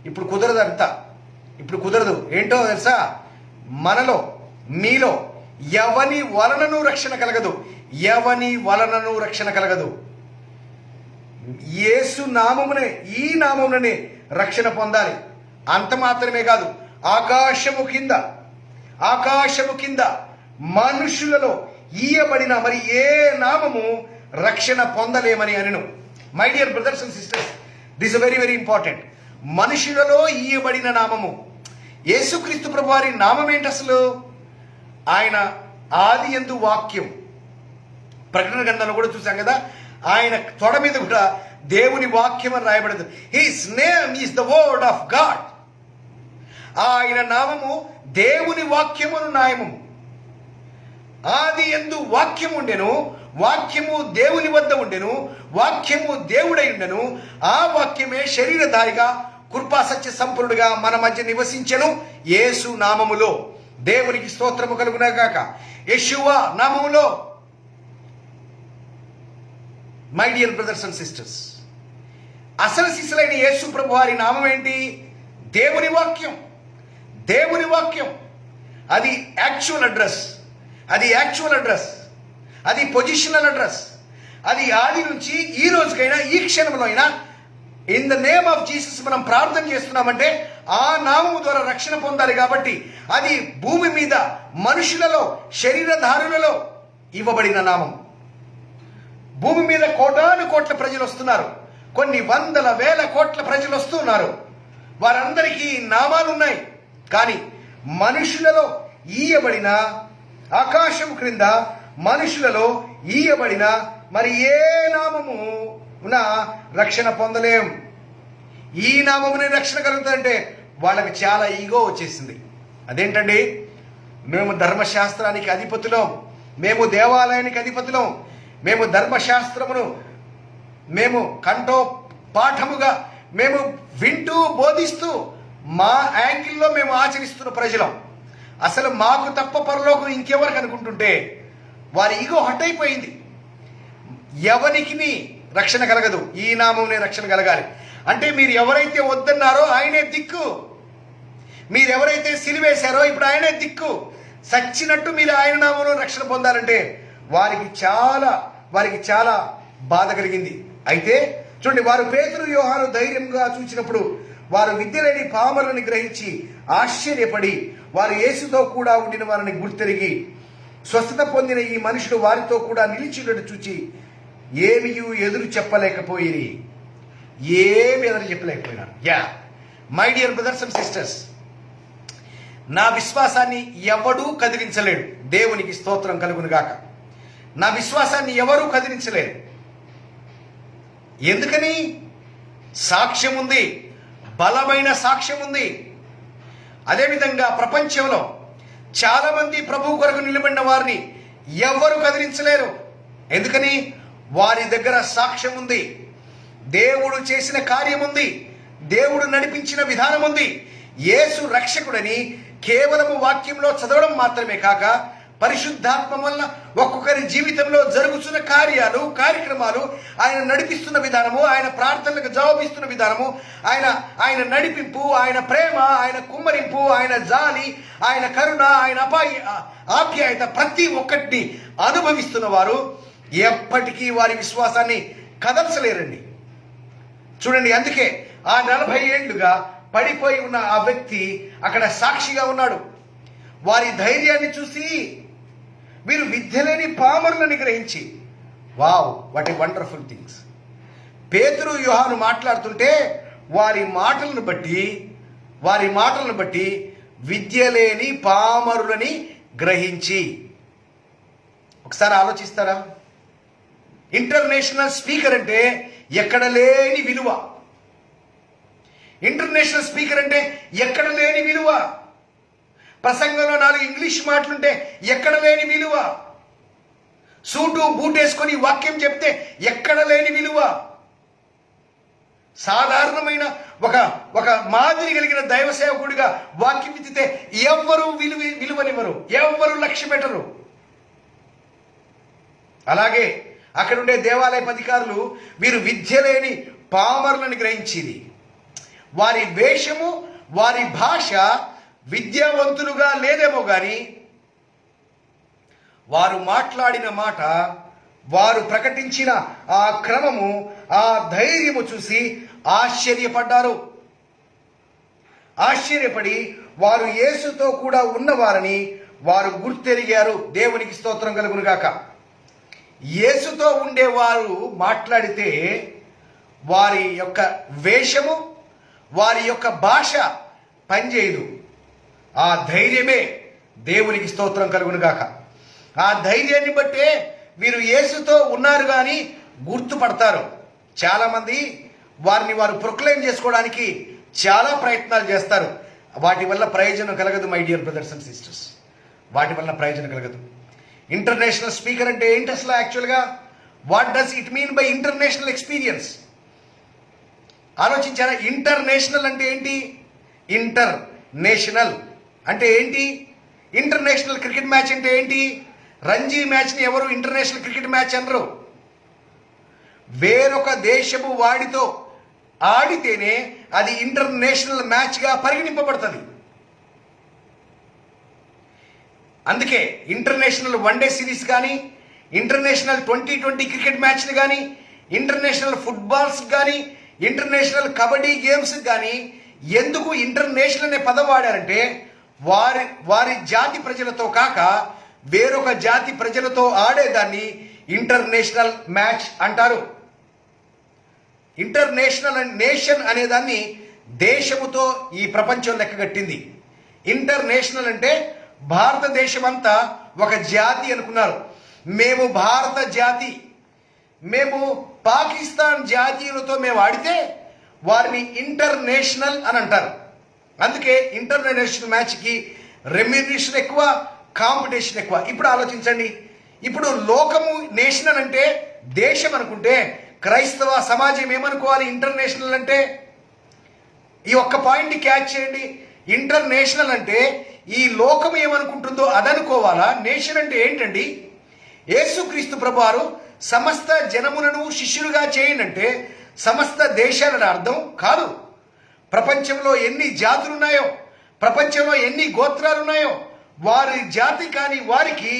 [SPEAKER 1] ఇప్పుడు కుదరదు. ఏంటో తెలుసా? మనలో, మీలో ఎవని వలనను రక్షణ కలగదు. యేసు నామమునే, ఈ నామమునే రక్షణ పొందాలి. అంత మాత్రమే కాదు, ఆకాశము కింద మనుషులలో ఇయ్యబడిన మరి ఏ నామము రక్షణ పొందలేమని అనెను. My dear brothers and sisters, this very very important. మనుషులలో ఇయ్యబడిన నామము యేసుక్రీస్తు ప్రభు వారి నామం ఏంటి అసలు? ఆయన ఆది యందు వాక్యం. ప్రకటన గ్రంథంలో కూడా చూసాం కదా, ఆయన తొడ మీద కూడా దేవుని వాక్యం అని రాయబడింది. His name is the word of God. ఆయన నామము దేవుని వాక్యమును నాయము. ఆది యందు వాక్యము ఉండెను, వాక్యము దేవుని వద్ద ఉండెను, వాక్యము దేవుడై ఉండెను. ఆ వాక్యమే శరీరధారిగా కృపా సత్య సంపూర్ణుడుగా మన మధ్య నివసించెను. యేసు నామములో. దేవునికి స్తోత్రము కలుగునగాక. యెషువా నామములో. My dear brothers and sisters, అసలు శిశులైన యేసు ప్రభు వారి నామం ఏంటి? దేవుని వాక్యం. అది యాక్చువల్ అడ్రస్, అది పొజిషనల్ అడ్రస్. అది ఆది నుంచి ఈ రోజుకైనా, ఈ క్షణంలో అయినా in the name of Jesus మనం ప్రార్థన చేస్తున్నామంటే ఆ నామము ద్వారా రక్షణ పొందాలి. కాబట్టి అది భూమి మీద మనుషులలో, శరీరధారులలో ఇవ్వబడిన నామం. భూమి మీద కోటాను కోట్ల ప్రజలు వస్తున్నారు, కొన్ని వందల వేల కోట్ల ప్రజలు వస్తున్నారు. వారందరికీ నామాలు ఉన్నాయి. కానీ మనుషులలో ఈయబడిన, ఆకాశం క్రింద మనుషులలో ఈయబడిన మరి ఏ నామము రక్షణ పొందలేం. ఈ నామమునే రక్షణ కలుగుతుందంటే వాళ్ళకి చాలా ఈగో వచ్చేసింది. అదేంటండి, మేము ధర్మశాస్త్రానికి అధిపతులం, మేము దేవాలయానికి అధిపతులం, మేము ధర్మశాస్త్రమును మేము కంఠో పాఠముగా మేము వింటూ బోధిస్తూ మా యాంగిల్లో మేము ఆచరిస్తున్న ప్రజలం, అసలు మాకు తప్ప పరలోకం ఇంకెవరికి అనుకుంటుంటే వారి ఈగో హట్ అయిపోయింది. ఎవరికి రక్షణ కలగదు, ఈ నామమునే రక్షణ కలగాలి. అంటే మీరు ఎవరైతే వద్దన్నారో ఆయనే దిక్కు, మీరు ఎవరైతే సిలివేశారో ఇప్పుడు ఆయనే దిక్కు. సచ్చినట్టు మీరు ఆయన నామంలో రక్షణ పొందాలంటే వారికి చాలా బాధ కలిగింది. అయితే చూడండి, వారు పేతురు యోహాను ధైర్యంగా చూచినప్పుడు వారు విద్య లేని పామరులను గ్రహించి ఆశ్చర్యపడి వారు యేసుతో కూడా ఉండిన వారిని గుర్తెరిగి స్వస్థత పొందిన ఈ మనుషుడు వారితో కూడా నిలిచినట్టు చూచి ఏమీ ఎదురు చెప్పలేకపోయిరి. ఏమి ఎదురు చెప్పలేకపోయినారు. My dear brothers and sisters, నా విశ్వాసాన్ని ఎవడూ కదిలించలేడు. దేవునికి స్తోత్రం కలుగును గాక. నా విశ్వాసాన్ని ఎవరూ కదిలించలేరు. ఎందుకని? సాక్ష్యం ఉంది, బలమైన సాక్ష్యం ఉంది. అదేవిధంగా ప్రపంచంలో చాలా మంది ప్రభు కొరకు నిలబడిన వారిని ఎవరు కదిలించలేరు. ఎందుకని? వారి దగ్గర సాక్ష్యం ఉంది, దేవుడు చేసిన కార్యం ఉంది, దేవుడు నడిపించిన విధానం ఉంది. యేసు రక్షకుడని కేవలము వాక్యంలో చదవడం మాత్రమే కాక పరిశుద్ధాత్మ వల్ల ఒక్కొక్కరి జీవితంలో జరుగుతున్న కార్యక్రమాలు, ఆయన నడిపిస్తున్న విధానము, ఆయన ప్రార్థనలకు జవాబిస్తున్న విధానము, ఆయన నడిపింపు, ఆయన ప్రేమ, ఆయన కుమ్మరింపు, ఆయన జాలి, ఆయన కరుణ, ఆయన ఆప్యాయత ప్రతి ఒక్కటిని అనుభవిస్తున్న వారు ఎప్పటికీ వారి విశ్వాసాన్ని కదల్చలేరండి. చూడండి, అందుకే ఆ 40 ఏళ్లుగా పడిపోయి ఉన్న ఆ వ్యక్తి అక్కడ సాక్షిగా ఉన్నాడు. వారి ధైర్యాన్ని చూసి వీరు విద్య లేని పామరులను గ్రహించి, wow, what a wonderful things. పేతురు యోహాను మాట్లాడుతుంటే వారి మాటలను బట్టి విద్య లేని పామరులని గ్రహించి. ఒకసారి ఆలోచిస్తారా? ఇంటర్నేషనల్ స్పీకర్ అంటే ఎక్కడ లేని విలువ. ఇంటర్నేషనల్ స్పీకర్ అంటే ఎక్కడ లేని విలువ. ప్రసంగంలో 4 ఇంగ్లీష్ మాటలుంటే ఎక్కడ లేని విలువ. సూటు బూటేసుకొని వాక్యం చెప్తే ఎక్కడ లేని విలువ. సాధారణమైన ఒక మాదిరి కలిగిన దైవ సేవకుడిగా వాక్యం ఎత్తితే ఎవ్వరూ విలువనివ్వరు, ఎవ్వరూ లక్ష్య పెట్టరు. అలాగే అక్కడుండే దేవాలయ అధికారులు వీరు విద్య లేని పామరులను గ్రహించింది. వారి వేషము, వారి భాష విద్యావంతులుగా లేదేమో కానీ వారు మాట్లాడిన మాట, వారు ప్రకటించిన ఆ క్రమము, ఆ ధైర్యము చూసి ఆశ్చర్యపడి వారు యేసుతో కూడా ఉన్నవారని వారు గుర్తెరిగారు. దేవునికి స్తోత్రం కలుగును గాక. యేసుతో ఉండేవారు మాట్లాడితే వారి యొక్క వేషము, వారి యొక్క భాష పనిచేయదు. ఆ ధైర్యమే దేవునికి స్తోత్రం కలుగును గాక. ఆ ధైర్యాన్ని బట్టే వీరు యేసుతో ఉన్నారు కానీ గుర్తుపడతారు. చాలామంది వారిని వారు ప్రొక్లైమ్ చేసుకోవడానికి చాలా ప్రయత్నాలు చేస్తారు. వాటి వల్ల ప్రయోజనం కలగదు. My dear brothers and sisters, వాటి వల్ల ప్రయోజనం కలగదు. ఇంటర్నేషనల్ స్పీకర్ అంటే ఏంటి అసలు? యాక్చువల్గా what does it mean by international experience? ఆలోచించారా? ఇంటర్నేషనల్ అంటే ఏంటి? ఇంటర్నేషనల్ అంటే ఏంటి? ఇంటర్నేషనల్ క్రికెట్ మ్యాచ్ అంటే ఏంటి? రంజీ మ్యాచ్ని ఎవరు ఇంటర్నేషనల్ క్రికెట్ మ్యాచ్ అనరు. వేరొక దేశము వాడితో ఆడితేనే అది ఇంటర్నేషనల్ మ్యాచ్గా పరిగణింపబడుతుంది. అందుకే ఇంటర్నేషనల్ వన్డే సిరీస్ కానీ, ఇంటర్నేషనల్ 2020 క్రికెట్ మ్యాచ్లు కానీ, ఇంటర్నేషనల్ ఫుట్బాల్స్ కానీ, ఇంటర్నేషనల్ కబడ్డీ గేమ్స్ కానీ ఎందుకు ఇంటర్నేషనల్ అనే పదం వాడారంటే వారి జాతి ప్రజలతో కాక వేరొక జాతి ప్రజలతో ఆడేదాన్ని ఇంటర్నేషనల్ మ్యాచ్ అంటారు. ఇంటర్నేషనల్ నేషన్ అనేదాన్ని దేశముతో ఈ ప్రపంచం లెక్కగట్టింది. ఇంటర్నేషనల్ అంటే భారతదేశం అంతా ఒక జాతి అనుకున్నారు. మేము భారత జాతి, మేము పాకిస్తాన్ జాతీయులతో మేము ఆడితే వారిని ఇంటర్నేషనల్ అని అంటారు. అందుకే ఇంటర్నేషనల్ మ్యాచ్కి రెమ్యునరేషన్ ఎక్కువ, కాంపిటీషన్ ఎక్కువ. ఇప్పుడు ఆలోచించండి, ఇప్పుడు లోకము నేషనల్ అంటే దేశం అనుకుంటే క్రైస్తవ సమాజం ఏమనుకోవాలి? ఇంటర్నేషనల్ అంటే ఈ ఒక్క పాయింట్ని క్యాచ్ చేయండి. ఇంటర్నేషనల్ అంటే ఈ లోకం ఏమనుకుంటుందో అదనుకోవాలా? నేషన్ అంటే ఏంటండి? యేసుక్రీస్తు ప్రభువారు సమస్త జనములను శిష్యులుగా చేయండి అంటే సమస్త దేశాలని అర్థం కాదు. ప్రపంచంలో ఎన్ని జాతులు ఉన్నాయో, ప్రపంచంలో ఎన్ని గోత్రాలు ఉన్నాయో, వారి జాతి కాని వారికి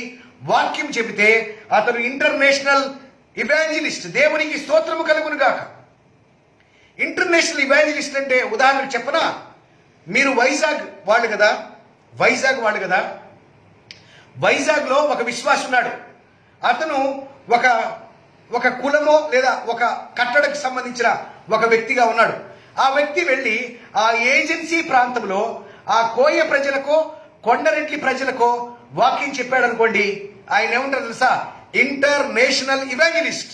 [SPEAKER 1] వాక్యం చెబితే అతను ఇంటర్నేషనల్ ఇవాంజలిస్ట్. దేవునికి స్తోత్రము కలుగును గాక. ఇంటర్నేషనల్ ఇవాంజలిస్ట్ అంటే ఉదాహరణకు చెప్పనా, మీరు వైజాగ్ వాళ్ళు కదా, వైజాగ్లో ఒక విశ్వాసి ఉన్నాడు. అతను ఒక కులమో లేదా ఒక కట్టడకు సంబంధించిన ఒక వ్యక్తిగా ఉన్నాడు. ఆ వ్యక్తి వెళ్ళి ఆ ఏజెన్సీ ప్రాంతంలో ఆ కోయ ప్రజలకో కొండరెడ్లి ప్రజలకో వాక్యం చెప్పాడు అనుకోండి, ఆయన ఏమంటారు తెలుసా? International evangelist.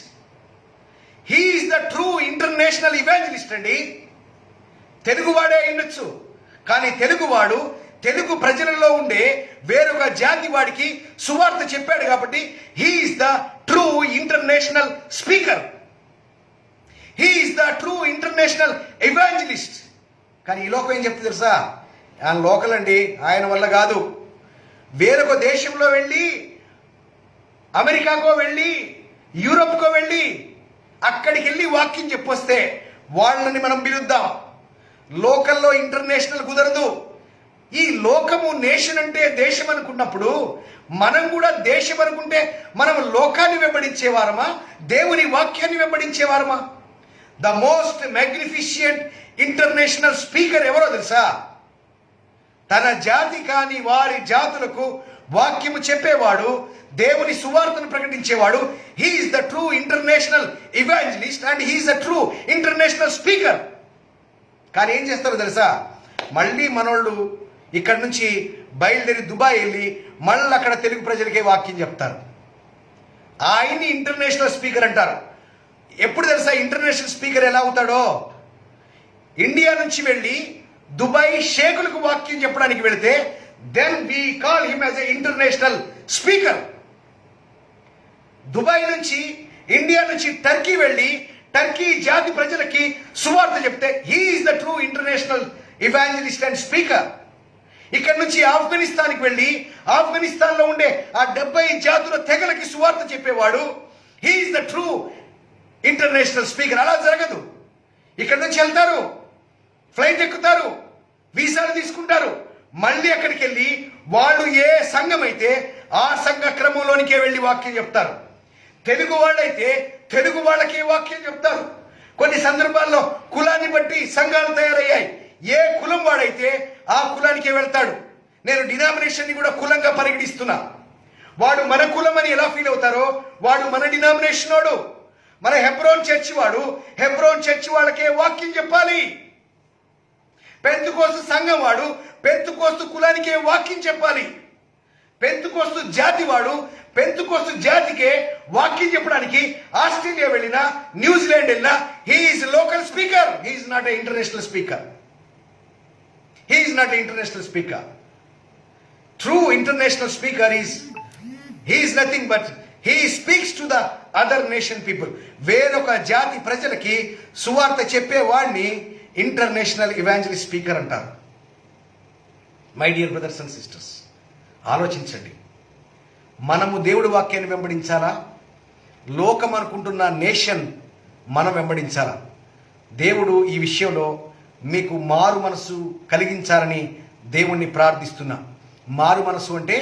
[SPEAKER 1] He is the true international evangelist అండి. తెలుగువాడే ఉండొచ్చు, కానీ తెలుగువాడు తెలుగు ప్రజలలో ఉండే వేరొక జాతి వాడికి సువార్త చెప్పాడు కాబట్టి he is the true international speaker. He is the true international evangelist. కానీ ఈ లోకం ఏం చెప్తుంది తెలుసా? ఆయన లోకల్ అండి, ఆయన వల్ల కాదు. వేరొక దేశంలో వెళ్ళి, అమెరికాకో వెళ్ళి, యూరోప్కో వెళ్ళి, అక్కడికి వెళ్ళి వాక్యం చెప్పొస్తే వాళ్ళని మనం పిలుద్దాం. లోకల్లో ఇంటర్నేషనల్ కుదరదు. ఈ లోకము నేషన్ అంటే దేశం అనుకున్నప్పుడు మనం కూడా దేశం అనుకుంటే మనం లోకాన్ని వెంబడించేవారమా, దేవుని వాక్యాన్ని వెంబడించేవారమా? The most magnificent international speaker ఎవరో తెలుసా? తన జాతి కాని వారి జాతులకు వాక్యము చెప్పేవాడు, దేవుని సువార్తను ప్రకటించేవాడు. He is the true international evangelist and he is the true international speaker. కానీ ఏం చేస్తారో తెలుసా? మళ్ళీ మనోళ్ళు ఇక్కడ నుంచి బయలుదేరి దుబాయ్ వెళ్ళి మళ్ళీ అక్కడ తెలుగు ప్రజలకే వాక్యం చెప్తారు. ఆయన్ని ఇంటర్నేషనల్ స్పీకర్ అంటారు. ఎప్పుడు తెలుసా ఇంటర్నేషనల్ స్పీకర్ ఎలా అవుతాడో? ఇండియా నుంచి వెళ్ళి దుబాయ్ షేకులకు వాక్యం చెప్పడానికి వెళితే then we call him as a international speaker. Dubai నుంచి, ఇండియా నుంచి టర్కీ వెళ్ళి టర్కీ జాతి ప్రజలకి సువార్త చెప్తే he is the true international evangelist and speaker. ఇక్కడ నుంచి ఆఫ్ఘనిస్తాన్కి వెళ్ళి ఆఫ్ఘనిస్తాన్లో ఉండే ఆ 70 జాతుల తెగలకి సువార్త చెప్పేవాడు. He is the true international speaker. అలా జరగదు. ఇక్కడ నుంచి వెళ్తారు, ఫ్లైట్ ఎక్కుతారు, వీసాలు తీసుకుంటారు, మళ్ళీ అక్కడికి వెళ్ళి వాళ్ళు ఏ సంఘం అయితే ఆ సంఘ క్రమంలోనికే వెళ్ళి వాక్యం చెప్తారు. తెలుగు వాళ్ళైతే తెలుగు వాళ్ళకే వాక్యం చెప్తారు. కొన్ని సందర్భాల్లో కులాన్ని బట్టి సంఘాలు తయారయ్యాయి. ఏ కులం వాడైతే ఆ కులానికే వెళ్తాడు. నేను డినామినేషన్ని కూడా కులంగా పరిగణిస్తున్నా. వాడు మన కులం అని ఎలా ఫీల్ అవుతారో వాడు మన డినామినేషన్ వాడు. మన హెబ్రోన్ చర్చి వాడు హెబ్రోన్ చర్చి వాళ్ళకే వాక్యం చెప్పాలి. పెంతుకోస్తు సంఘం వాడు పెంతుకోస్తు కులానికే వాక్యం చెప్పాలి. పెంతుకోస్తు జాతి వాడు పెంతుకోస్తు జాతికే వాక్యం చెప్పడానికి ఆస్ట్రేలియా వెళ్ళినా, న్యూజిలాండ్ వెళ్ళినా he is local speaker. He is not a international speaker. He is not an international speaker. True international speaker he is nothing but he speaks to the other nation people. వేరొక జాతి ప్రజలకి సువార్త చెప్పేవాడిని international evangelist speaker అంటారు. My dear brothers and sisters, ఆలోచించండి. మనము దేవుడి వాక్యాన్ని వెంబడించాలా? లోకం అనుకుంటున్న నేషన్ మనం వెంబడించాలా? దేవుడు ఈ విషయంలో మీకు మారు మనసు కలిగించాలని దేవుణ్ణి ప్రార్థిస్తున్నా. మారు మనసు అంటే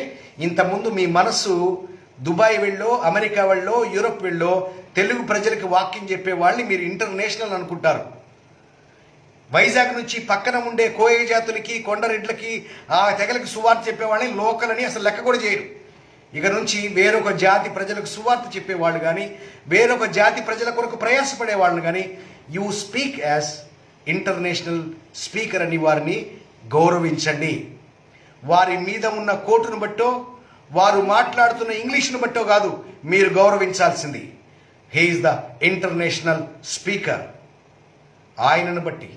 [SPEAKER 1] ఇంతకుముందు మీ మనసు దుబాయ్ వెళ్ళో, అమెరికా వెళ్ళో, యూరోప్ వెళ్ళో తెలుగు ప్రజలకు వాక్యం చెప్పే వాళ్ళని మీరు ఇంటర్నేషనల్ అనుకుంటారు. వైజాగ్ నుంచి పక్కన ఉండే కోయ జాతులకి, కొండరెడ్లకి, ఆ తెగలకి సువార్త చెప్పే వాళ్ళని లోకల్ అని అసలు లెక్క కూడా చేయరు. ఇక నుంచి వేరొక జాతి ప్రజలకు సువార్త చెప్పేవాళ్ళు కానీ, వేరొక జాతి ప్రజల కొరకు ప్రయాసపడే వాళ్ళని కానీ you speak as international speaker అని వారిని గౌరవించండి. వారి మీద ఉన్న కోటును బట్టో వారు మాట్లాడుతున్న ఇంగ్లీష్ను బట్టో కాదు మీరు గౌరవించాల్సింది. He is the international speaker. ఆయనను బట్టి,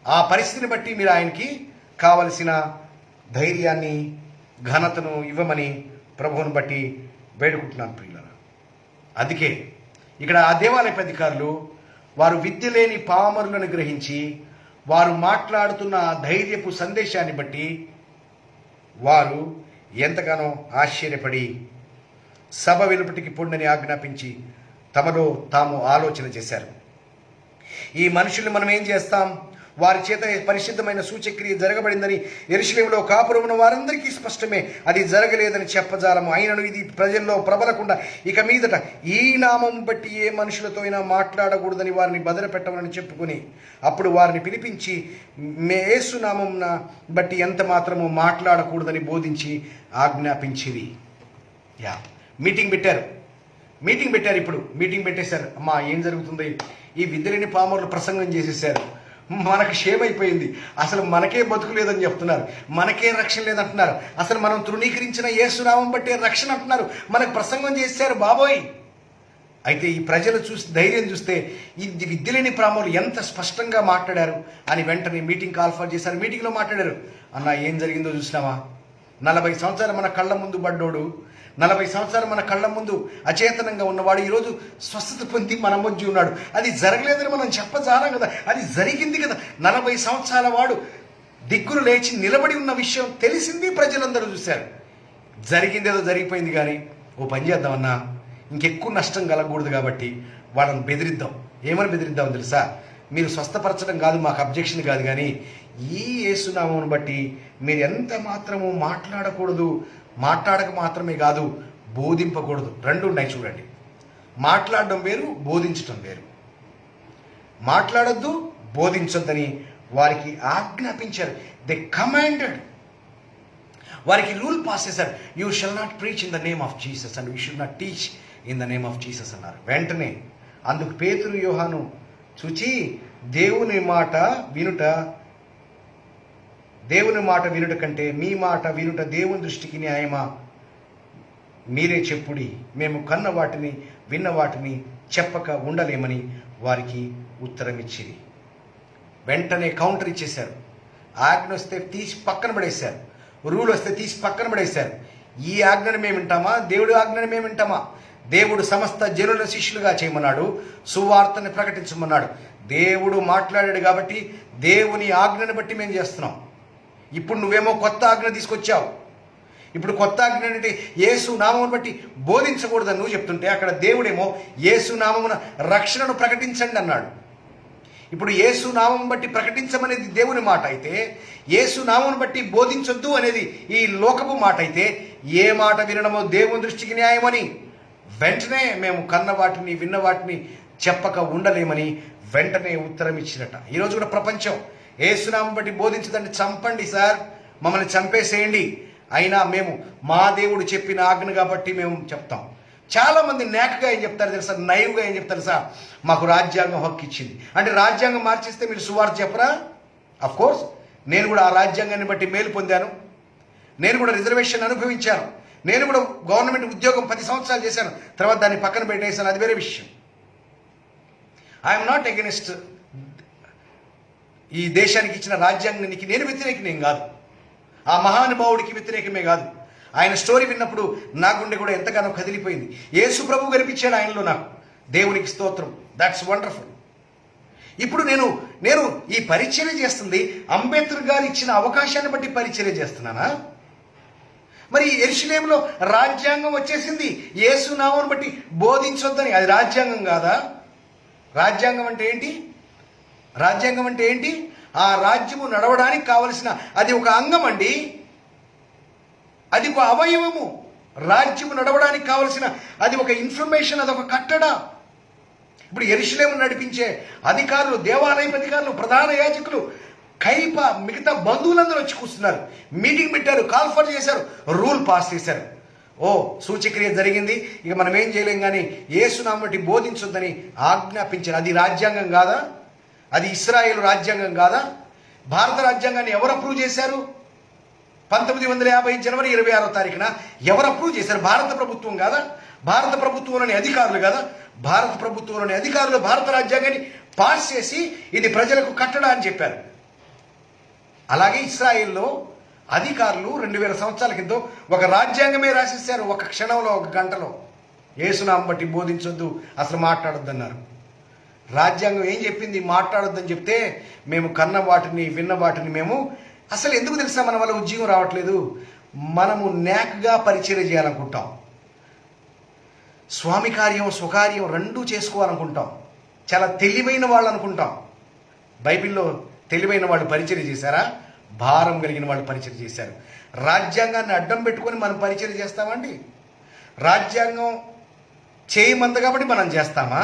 [SPEAKER 1] ఆ పరిస్థితిని బట్టి మీరు ఆయనకి కావలసిన ధైర్యాన్ని, ఘనతను ఇవ్వమని ప్రభువుని బట్టి వేడుకుంటున్నాను ప్రియులారా. అందుకే ఇక్కడ ఆ దేవాలయపు అధికారులు వారు విద్య లేని పామరులను గ్రహించి వారు మాట్లాడుతున్న ధైర్యపు సందేశాన్ని బట్టి వారు ఎంతగానో ఆశ్చర్యపడి సభ వెలుపటికి పొండని ఆజ్ఞాపించి తమలో తాము ఆలోచన చేశారు. ఈ మనుషుల్ని మనం ఏం చేస్తాం? వారి చేత పరిశుద్ధమైన సూచక్రియ జరగబడిందని యెరూషలేములో కాపురమున వారందరికీ స్పష్టమే. అది జరగలేదని చెప్పజాలము. అయినను ఇది ప్రజల్లో ప్రబలకుండా ఇక మీదట ఈ నామం బట్టి ఏ మనుషులతో అయినా మాట్లాడకూడదని వారిని బదలపెట్టమని చెప్పుకొని అప్పుడు వారిని పిలిపించి యేసు నామమున బట్టి ఎంత మాత్రము మాట్లాడకూడదని బోధించి ఆజ్ఞాపించిరి. మీటింగ్ పెట్టారు. ఇప్పుడు మీటింగ్ పెట్టేశారు. అమ్మా ఏం జరుగుతుంది? ఈ విద్యలేని పామరులు ప్రసంగం చేసేసారు. మనకు షేమ్ అయిపోయింది. అసలు మనకే బతుకు లేదని చెప్తున్నారు, మనకే రక్షణ లేదంటున్నారు. అసలు మనం తృణీకరించిన యేసునామం బట్టే రక్షణ అంటున్నారు. మనకు ప్రసంగం చేశారు బాబోయ్. అయితే ఈ ప్రజలు ధైర్యం చూస్తే ఈ విద్యలేని పామరులు ఎంత స్పష్టంగా మాట్లాడారు అని వెంటనే మీటింగ్ కాల్ఫర్ చేశారు. మీటింగ్లో మాట్లాడారు. అన్న ఏం జరిగిందో చూసినావా? 40 సంవత్సరాలు మన కళ్ళ ముందు పడ్డోడు, 40 సంవత్సరాలు మన కళ్ళ ముందు అచేతనంగా ఉన్నవాడు ఈరోజు స్వస్థత పొంది మన మధ్య ఉన్నాడు. అది జరగలేదని మనం చెప్పజాలం కదా, అది జరిగింది కదా. 40 సంవత్సరాల వాడు దిక్కులు లేచి నిలబడి ఉన్న విషయం తెలిసింది, ప్రజలందరూ చూశారు. జరిగిందేదో జరిగిపోయింది. కానీ ఓ పని చేద్దామన్నా, ఇంకెక్కువ నష్టం కలగకూడదు కాబట్టి వాళ్ళని బెదిరిద్దాం. ఏమని బెదిరిద్దాం తెలుసా? మీరు స్వస్థపరచడం కాదు మాకు అబ్జెక్షన్ కాదు, కానీ ఈ యేసునామమును బట్టి మీరు ఎంత మాత్రము మాట్లాడకూడదు. మాట్లాడక మాత్రమే కాదు, బోధింపకూడదు. రెండు ఉన్నాయి చూడండి. మాట్లాడడం వేరు, బోధించడం వేరు. మాట్లాడొద్దు, బోధించొద్దని వారికి ఆజ్ఞాపించారు. They commanded. వారికి రూల్ పాస్ చేశారు. You shall not preach in the name of Jesus and you should not teach in the name of Jesus అన్నారు. వెంటనే అందుకు పేతురు యోహాను చూచి దేవుని మాట వినుట కంటే మీ మాట వినుట దేవుని దృష్టికి న్యాయమా? మీరే చెప్పుడి. మేము కన్న వాటిని విన్న వాటిని చెప్పక ఉండలేమని వారికి ఉత్తరం ఇచ్చింది. వెంటనే కౌంటర్ ఇచ్చేశారు. ఆజ్ఞ వస్తే తీసి పక్కన పడేశారు, రూల్ వస్తే తీసి పక్కన పడేశారు. ఈ ఆజ్ఞను మేము వింటామా? దేవుడి ఆజ్ఞను మేము వింటామా? దేవుడు సమస్త జనుల శిష్యులుగా చేయమన్నాడు, సువార్తని ప్రకటించమన్నాడు. దేవుడు మాట్లాడాడు కాబట్టి దేవుని ఆజ్ఞను బట్టి మేము చేస్తున్నాం. ఇప్పుడు నువ్వేమో కొత్త ఆజ్ఞ తీసుకొచ్చావు. ఇప్పుడు కొత్త ఆజ్ఞ అంటే యేసు నామమును బట్టి బోధించకూడదని నువ్వు చెప్తుంటే, అక్కడ దేవుడేమో యేసు నామమున రక్షణను ప్రకటించండి అన్నాడు. ఇప్పుడు యేసు నామం బట్టి ప్రకటించమనేది దేవుని మాట అయితే, యేసు నామమును బట్టి బోధించొద్దు అనేది ఈ లోకపు మాట అయితే, ఏ మాట వినడమో దేవుని దృష్టికి న్యాయమని వెంటనే మేము కన్న వాటిని విన్న వాటిని చెప్పక ఉండలేమని వెంటనే ఉత్తరం ఇచ్చినట. ఈరోజు కూడా ప్రపంచం యేసునామం బట్టి బోధించదండి, చంపండి సార్, మమ్మల్ని చంపేసేయండి, అయినా మేము మా దేవుడు చెప్పిన ఆజ్ఞ కాబట్టి మేము చెప్తాం. చాలామంది నేకగా ఏం చెప్తారు తెలుసా? నైవ్గా ఏం చెప్తారు సార్? మాకు రాజ్యాంగం హక్కు ఇచ్చింది అంటే రాజ్యాంగం మార్చిస్తే మీరు సువార్త చెప్పరా? అఫ్ కోర్స్ నేను కూడా ఆ రాజ్యాంగాన్ని బట్టి మేలు పొందాను, నేను కూడా రిజర్వేషన్ అనుభవించాను, నేను కూడా గవర్నమెంట్ ఉద్యోగం 10 సంవత్సరాలు చేశాను, తర్వాత దాన్ని పక్కన పెట్టేశాను, అది వేరే విషయం. ఐఎమ్ నాట్ అగెనిస్ట్ ఈ దేశానికి ఇచ్చిన రాజ్యాంగానికి నేను వ్యతిరేకమేం కాదు, ఆ మహానుభావుడికి వ్యతిరేకమే కాదు. ఆయన స్టోరీ విన్నప్పుడు నా గుండె కూడా ఎంతగానో కదిలిపోయింది. యేసు ప్రభు కనిపించాడు ఆయనలో నాకు. దేవునికి స్తోత్రం, దట్స్ వండర్ఫుల్. ఇప్పుడు నేను ఈ పరిచర్య చేస్తుంది అంబేద్కర్ గారు ఇచ్చిన అవకాశాన్ని బట్టి పరిచర్య చేస్తున్నానా? మరి యెరూషలేములో రాజ్యాంగం వచ్చేసింది, యేసు నామమును బట్టి బోధించొద్దని. అది రాజ్యాంగం కాదా? రాజ్యాంగం అంటే ఏంటి? రాజ్యాంగం అంటే ఏంటి? ఆ రాజ్యము నడవడానికి కావలసిన అది ఒక అంగం అండి, అది ఒక అవయవము. రాజ్యము నడవడానికి కావలసిన అది ఒక ఇన్ఫర్మేషన్, అదొక కట్టడ. ఇప్పుడు యెరూషలేమును నడిపించే అధికారులు, దేవాలయపు అధికారులు, ప్రధాన యాజకులు, కైప, మిగతా బంధువులందరూ వచ్చి కూర్చున్నారు. మీటింగ్ పెట్టారు, కాల్ఫర్ చేశారు, రూల్ పాస్ చేశారు. ఓ సూచక్రియ జరిగింది, ఇక మనం ఏం చేయలేం, కానీ యేసునామం బట్టి బోధించొద్దని ఆజ్ఞాపించారు. అది రాజ్యాంగం కాదా? అది ఇస్రాయేల్ రాజ్యాంగం కాదా? భారత రాజ్యాంగాన్ని ఎవరు అప్రూవ్ చేశారు? 1950 జనవరి 26వ తారీఖున ఎవరు అప్రూవ్ చేశారు? భారత ప్రభుత్వం కాదా? భారత ప్రభుత్వంలోని అధికారులు కాదా? భారత ప్రభుత్వంలోని అధికారులు భారత రాజ్యాంగాన్ని పాస్ చేసి ఇది ప్రజలకు కట్టడా అని చెప్పారు. అలాగే ఇస్రాయేల్లో అధికారులు 2000 సంవత్సరాల కింద ఒక రాజ్యాంగమే రాసేసారు. ఒక క్షణంలో, ఒక గంటలో యేసునామం బట్టి బోధించొద్దు, అసలు మాట్లాడొద్దన్నారు. రాజ్యాంగం ఏం చెప్పింది? మాట్లాడొద్దని చెప్తే మేము కన్న వాటిని, విన్న వాటిని మేము అసలు ఎందుకు తెలుసా మన వల్ల ఉద్యోగం రావట్లేదు? మనము న్యాక్గా పరిచయం చేయాలనుకుంటాం. స్వామి కార్యం, స్వకార్యం రెండూ చేసుకోవాలనుకుంటాం. చాలా తెలివైన వాళ్ళు అనుకుంటాం. బైబిల్లో తెలివైన వాళ్ళు పరిచయం చేశారా? భారం కలిగిన వాళ్ళు పరిచయం చేశారు. రాజ్యాంగాన్ని అడ్డం పెట్టుకొని మనం పరిచయం చేస్తామండి? రాజ్యాంగం చేయమంది కాబట్టి మనం చేస్తామా?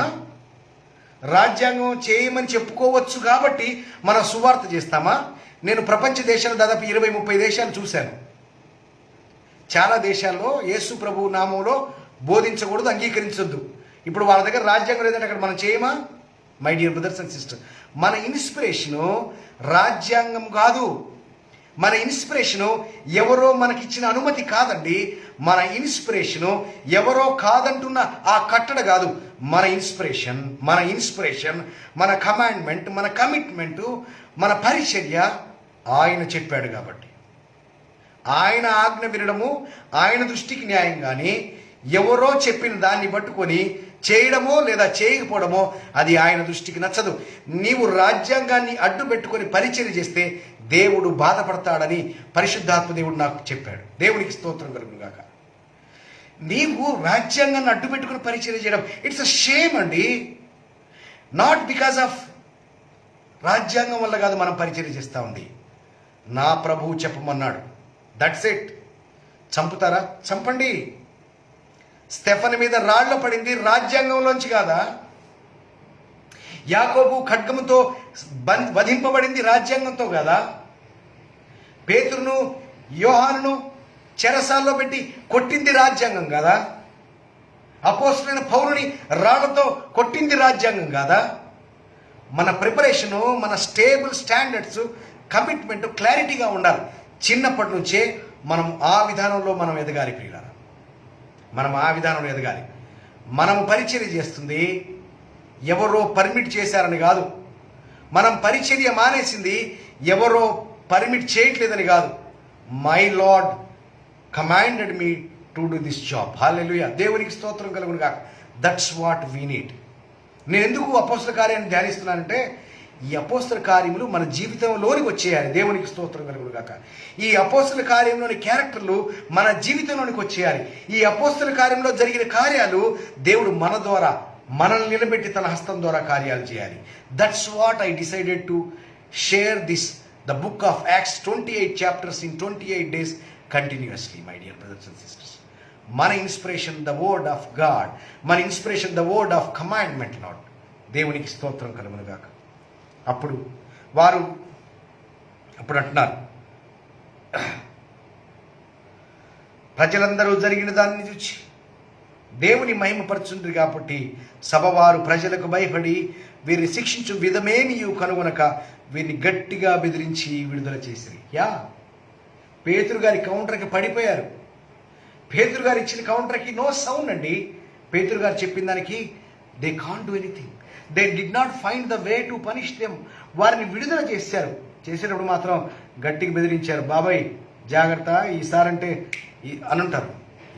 [SPEAKER 1] రాజ్యాంగం చేయమని చెప్పుకోవచ్చు కాబట్టి మనం సువార్త చేస్తామా? నేను ప్రపంచ దేశాలు దాదాపు 20-30 దేశాలు చూశాను. చాలా దేశాల్లో యేసు ప్రభు నామంలో బోధించకూడదు, అంగీకరించొద్దు. ఇప్పుడు వాళ్ళ దగ్గర రాజ్యాంగం లేదంటే అక్కడ మనం చేయమా? My dear brothers and sister, మన ఇన్స్పిరేషను రాజ్యాంగం కాదు. మన ఇన్స్పిరేషను ఎవరో మనకిచ్చిన అనుమతి కాదండి. మన ఇన్స్పిరేషను ఎవరో కాదంటున్న ఆ కట్టడ కాదు. మన ఇన్స్పిరేషన్, మన కమాండ్మెంట్, మన కమిట్మెంటు, మన పరిచర్య ఆయన చెప్పాడు కాబట్టి. ఆయన ఆజ్ఞ వినడము ఆయన దృష్టికి న్యాయం. కానీ ఎవరో చెప్పిన దాన్ని పట్టుకొని చేయడమో లేదా చేయకపోవడమో అది ఆయన దృష్టికి నచ్చదు. నీవు రాజ్యాంగాన్ని అడ్డు పెట్టుకొని పరిచర్య చేస్తే దేవుడు బాధపడతాడని పరిశుద్ధాత్మ దేవుడు నాకు చెప్పాడు. దేవునికి స్తోత్రం కలుగుగాక. నీవు రాజ్యాంగాన్ని అడ్డు పెట్టుకుని పరిచర్య చేయడం ఇట్స్ అ షేమ్ అండి. నాట్ బికాజ్ ఆఫ్ రాజ్యాంగం వల్ల కాదు మనం పరిచర్య చేస్తూ ఉంది. నా ప్రభువు చెప్పమన్నాడు, దట్స్ ఇట్. చంపుతారా? చంపండి. స్టెఫన్ మీద రాళ్లు పడింది రాజ్యాంగంలోంచి కాదా? యాకోబు ఖడ్గముతో వధింపబడింది రాజ్యాంగంతో కాదా? పేతురును, యోహానును చెరసాల్లో పెట్టి కొట్టింది రాజ్యాంగం కాదా? అపోస్తలుడైన పౌలుని రాళ్లతో కొట్టింది రాజ్యాంగం కాదా? మన ప్రిపరేషను, మన స్టేబుల్ స్టాండర్డ్స్, కమిట్మెంట్ క్లారిటీగా ఉండాలి. చిన్నప్పటి నుంచే మనం ఆ విధానంలో మనం ఎదగాలి ప్రియులారా. మనం ఆ విధానంలో ఎదగాలి. మనము పరిచర్య చేస్తుంది ఎవరో పర్మిట్ చేశారని కాదు. మనం పరిచర్య మానేసింది ఎవరో పర్మిట్ చేయట్లేదని కాదు. My Lord commanded me to do this job. Hallelujah. దేవునికి స్తోత్రం కలుగును గాక. That's what we need. నేను ఎందుకు అపోస్తల కార్యాన్ని ధ్యానిస్తున్నానంటే ఈ అపోస్తల కార్యములు మన జీవితంలోనికి వచ్చేయాలి. దేవునికి స్తోత్రం కలుగును గాక. ఈ అపోస్తల కార్యంలోని క్యారెక్టర్లు మన జీవితంలోనికి వచ్చేయాలి. ఈ అపోస్తల కార్యంలో జరిగిన కార్యాలు దేవుడు మన ద్వారా, మనల్ని నిలబెట్టి తన హస్తం ద్వారా కార్యాలు చేయాలి. That's what I decided to share this the book of Acts 28 chapters in 28 days continuously. My dear brothers and sisters, మన inspiration the word of God, మన inspiration the word of commandment Lord. దేవునికి స్తోత్రం కలుగును గాక. అప్పుడు అంటున్నారు, ప్రజలందరూ జరిగిన దాన్ని చూచి దేవుని మహిమపరచుండ్రి కాబట్టి సభవారు ప్రజలకు భయపడి వీరిని శిక్షించు విధమేమి కనుగొనక వీరిని గట్టిగా బెదిరించి విడుదల చేసిరి. పేతురు గారి కౌంటర్కి పడిపోయారు. పేతురు గారు ఇచ్చిన కౌంటర్కి నో సౌండ్ అండి. పేతురు గారు చెప్పిన దానికి they can't do anything. They did not find the way to punish them. వారిని విడుదల చేశారు. చేసేటప్పుడు మాత్రం గట్టిగా బెదిరించారు. బాబాయ్ జాగ్రత్త, ఈసారంటే అనుంటారు.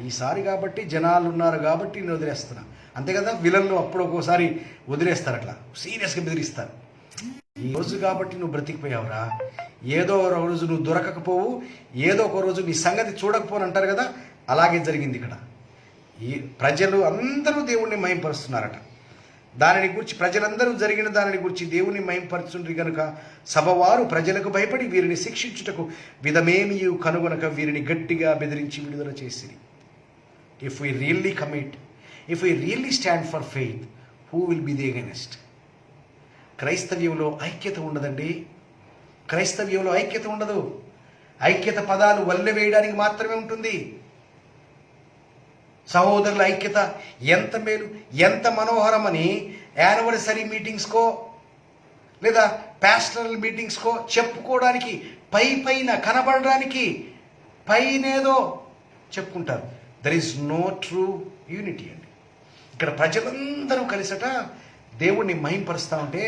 [SPEAKER 1] ఈసారి కాబట్టి జనాలు ఉన్నారు కాబట్టి నేను వదిలేస్తున్నా, అంతే కదా. విలన్లు అప్పుడు ఒక్కోసారి వదిలేస్తారు, అట్లా సీరియస్గా బెదిరిస్తారు. ఈ రోజు కాబట్టి నువ్వు బ్రతికిపోయావురా, ఏదో ఒక రోజు నువ్వు దొరకకపోవు, ఏదో ఒక రోజు నీ సంగతి చూడకపోని అంటారు కదా. అలాగే జరిగింది ఇక్కడ. ఈ ప్రజలు అందరూ దేవుణ్ణి మహింపరుస్తున్నారట. దానిని గురించి ప్రజలందరూ జరిగిన దానిని గురించి దేవుని మహింపరచుండ్రి కనుక సభవారు ప్రజలకు భయపడి వీరిని శిక్షించుటకు విధమేమి కనుగొనక వీరిని గట్టిగా బెదిరించి విడుదల చేసిరి. If we really commit, if we really stand for faith, who will be the against? క్రైస్తవ్యంలో ఐక్యత ఉండదండి. క్రైస్తవ్యంలో ఐక్యత ఉండదు. ఐక్యత పదాలు వల్లె వేయడానికి మాత్రమే ఉంటుంది. సహోదరుల ఐక్యత ఎంత మేలు, ఎంత మనోహరమని యానివర్సరీ మీటింగ్స్కో లేదా పాస్టరల్ మీటింగ్స్కో చెప్పుకోవడానికి పైన కనబడడానికి పైనేదో చెప్పుకుంటారు. There is no true unity అండి. ఇక్కడ ప్రజలందరూ కలిసట దేవుణ్ణి మహింపరుస్తూ ఉంటే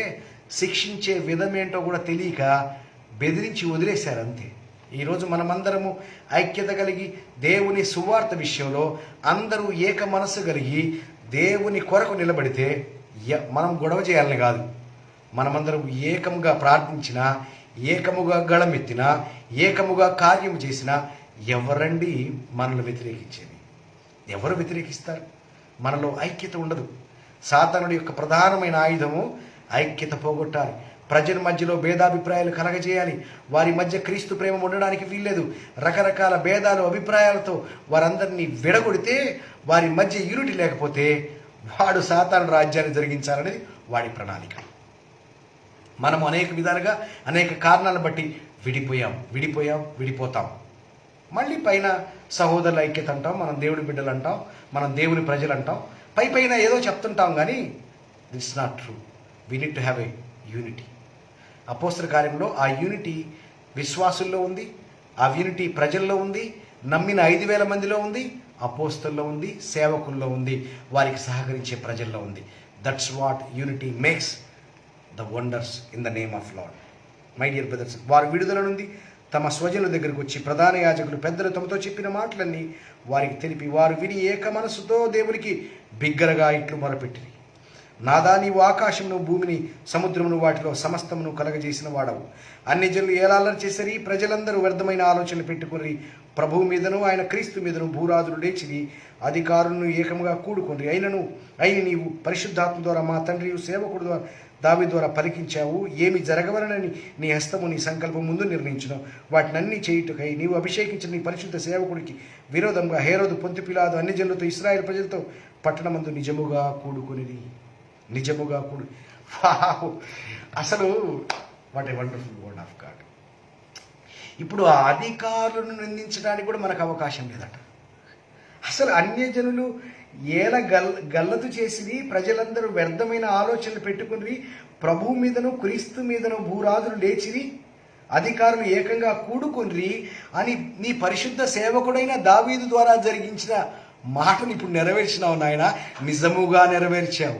[SPEAKER 1] శిక్షించే విధమేంటో కూడా తెలియక బెదిరించి వదిలేశారు అంతే. ఈరోజు మనమందరము ఐక్యత కలిగి దేవుని సువార్త విషయంలో అందరూ ఏక మనస్సు కలిగి దేవుని కొరకు నిలబడితే మనం గొడవ చేయాలని కాదు, మనమందరం ఏకముగా ప్రార్థించినా, ఏకముగా గళమెత్తినా, ఏకముగా కార్యం చేసినా ఎవరండి మనల్ని వ్యతిరేకించేది? ఎవరు వ్యతిరేకిస్తారు? మనలో ఐక్యత ఉండదు. సాతానుడి యొక్క ప్రధానమైన ఆయుధము ఐక్యత పోగొట్టాలి. ప్రజల మధ్యలో భేదాభిప్రాయాలు కలగజేయాలి. వారి మధ్య క్రీస్తు ప్రేమ ఉండడానికి వీల్లేదు. రకరకాల భేదాలు అభిప్రాయాలతో వారందరినీ విడగొడితే, వారి మధ్య యూనిటీ లేకపోతే వాడు సాతాను రాజ్యాన్ని జరిగించాలనేది వాడి ప్రణాళిక. మనము అనేక విధాలుగా అనేక కారణాలను బట్టి విడిపోతాం. మళ్ళీ పైన సహోదరుల ఐక్యత అంటాం, మనం దేవుడి బిడ్డలు అంటాం, మనం దేవుని ప్రజలు అంటాం, పైన ఏదో చెప్తుంటాం. కానీ it's not true. We need to have a unity. అపోస్తల కార్యంలో ఆ యూనిటీ విశ్వాసుల్లో ఉంది, ఆ యూనిటీ ప్రజల్లో ఉంది, నమ్మిన 5,000 మందిలో ఉంది, అపోస్తల్లో ఉంది, సేవకుల్లో ఉంది, వారికి సహకరించే ప్రజల్లో ఉంది. That's what unity makes the wonders in the name of lord. My dear brothers, వారు విడుదల నుండి తమ స్వజనుల దగ్గరకు వచ్చి ప్రధాన యాజకులు పెద్దలు తమతో చెప్పిన మాటలన్నీ వారికి తెలిపి వారు విని ఏక మనసుతో దేవునికి బిగ్గరగా ఇట్లు మొరపెట్టిరి. నాదా, నీవు ఆకాశమును భూమిని సముద్రమును వాటిలో సమస్తమును కలగజేసిన వాడవు. అన్ని జనులు ఏలాలరి చేసరి, ప్రజలందరూ వ్యర్థమైన ఆలోచనలు పెట్టుకుని ప్రభువు మీదను ఆయన క్రీస్తు మీదను భూరాజులు లేచిరి, అధికారులను ఏకముగా కూడుకొని అయిన నీవు పరిశుద్ధాత్మ ద్వారా మా తండ్రి సేవకుడు ద్వారా దావీదు ద్వారా పలికించావు. ఏమి జరగవలనని నీ హస్తము నీ సంకల్పం ముందు నిర్ణయించను. వాటినన్నీ చేయుటకై నీవు అభిషేకించిన నీ పరిశుద్ధ సేవకుడికి విరోధంగా హేరోదు, పొంతి పిలాతు అన్ని జనులతో ఇశ్రాయేలు ప్రజలతో పట్టణమందు నిజముగా కూడుకొనిది. అసలు what a wonderful word of God. ఇప్పుడు ఆ అధికారులను నిందించడానికి కూడా మనకు అవకాశం లేదట. అసలు అన్యజనులు గల్లతు చేసి ప్రజలందరూ వ్యర్థమైన ఆలోచనలు పెట్టుకుని ప్రభువు మీదను క్రీస్తు మీదను భూరాజులు లేచిరి, అధికారులు ఏకంగా కూడుకుని అని నీ పరిశుద్ధ సేవకుడైన దావీదు ద్వారా జరిగించిన మాటను ఇప్పుడు నెరవేర్చినావు నాయన. నిజముగా నెరవేర్చావు.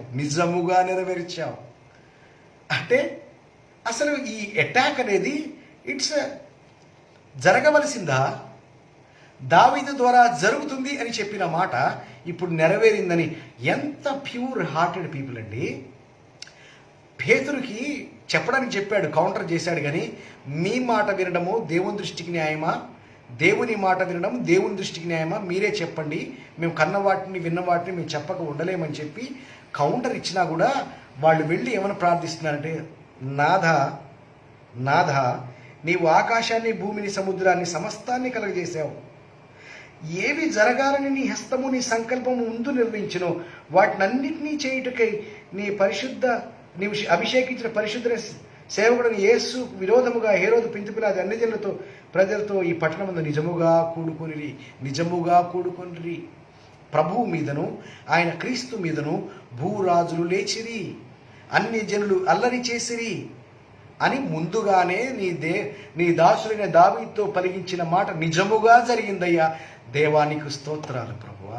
[SPEAKER 1] అంటే అసలు ఈ అటాక్ అనేది ఇట్స్ జరగవలసిందా? దావీదు ద్వారా జరుగుతుంది అని చెప్పిన మాట ఇప్పుడు నెరవేరిందని. ఎంత ప్యూర్ హార్టెడ్ పీపుల్ అండి. పేతురుకి చెప్పడానికి చెప్పాడు, కౌంటర్ చేశాడు. కానీ మీ మాట వినడము దేవుని దృష్టికి న్యాయమా, దేవుని మాట వినడం దేవుని దృష్టికి న్యాయమా, మీరే చెప్పండి, మేము కన్న వాటిని విన్న వాటిని మేము చెప్పక ఉండలేమని చెప్పి కౌంటర్ ఇచ్చినా కూడా వాళ్ళు వెళ్ళి ఏమైనా ప్రార్థిస్తున్నారంటే, నాథ నీవు ఆకాశాన్ని భూమిని సముద్రాన్ని సమస్తాన్ని కలగజేశావు. ఏవి జరగాలని నీ హస్తము నీ సంకల్పము ముందు నిర్ణయించును, వాటినన్నింటినీ చేయుటకై నీవు అభిషేకించిన పరిశుద్ధ సేవకుడిని యేసు విరోధముగా హేరోదు, పొంతి పిలాతు అన్ని జనులతో ప్రజలతో ఈ పట్టణమందు నిజముగా కూడుకొనిరి. ప్రభువు మీదను ఆయన క్రీస్తు మీదను భూరాజులు లేచిరి, అన్ని జనులు అల్లరి చేసిరి అని ముందుగానే నీ దాసులైన దావీదుతో పలికించిన మాట నిజముగా జరిగిందయ్యా. దేవానికి స్తోత్రాలు ప్రభువా.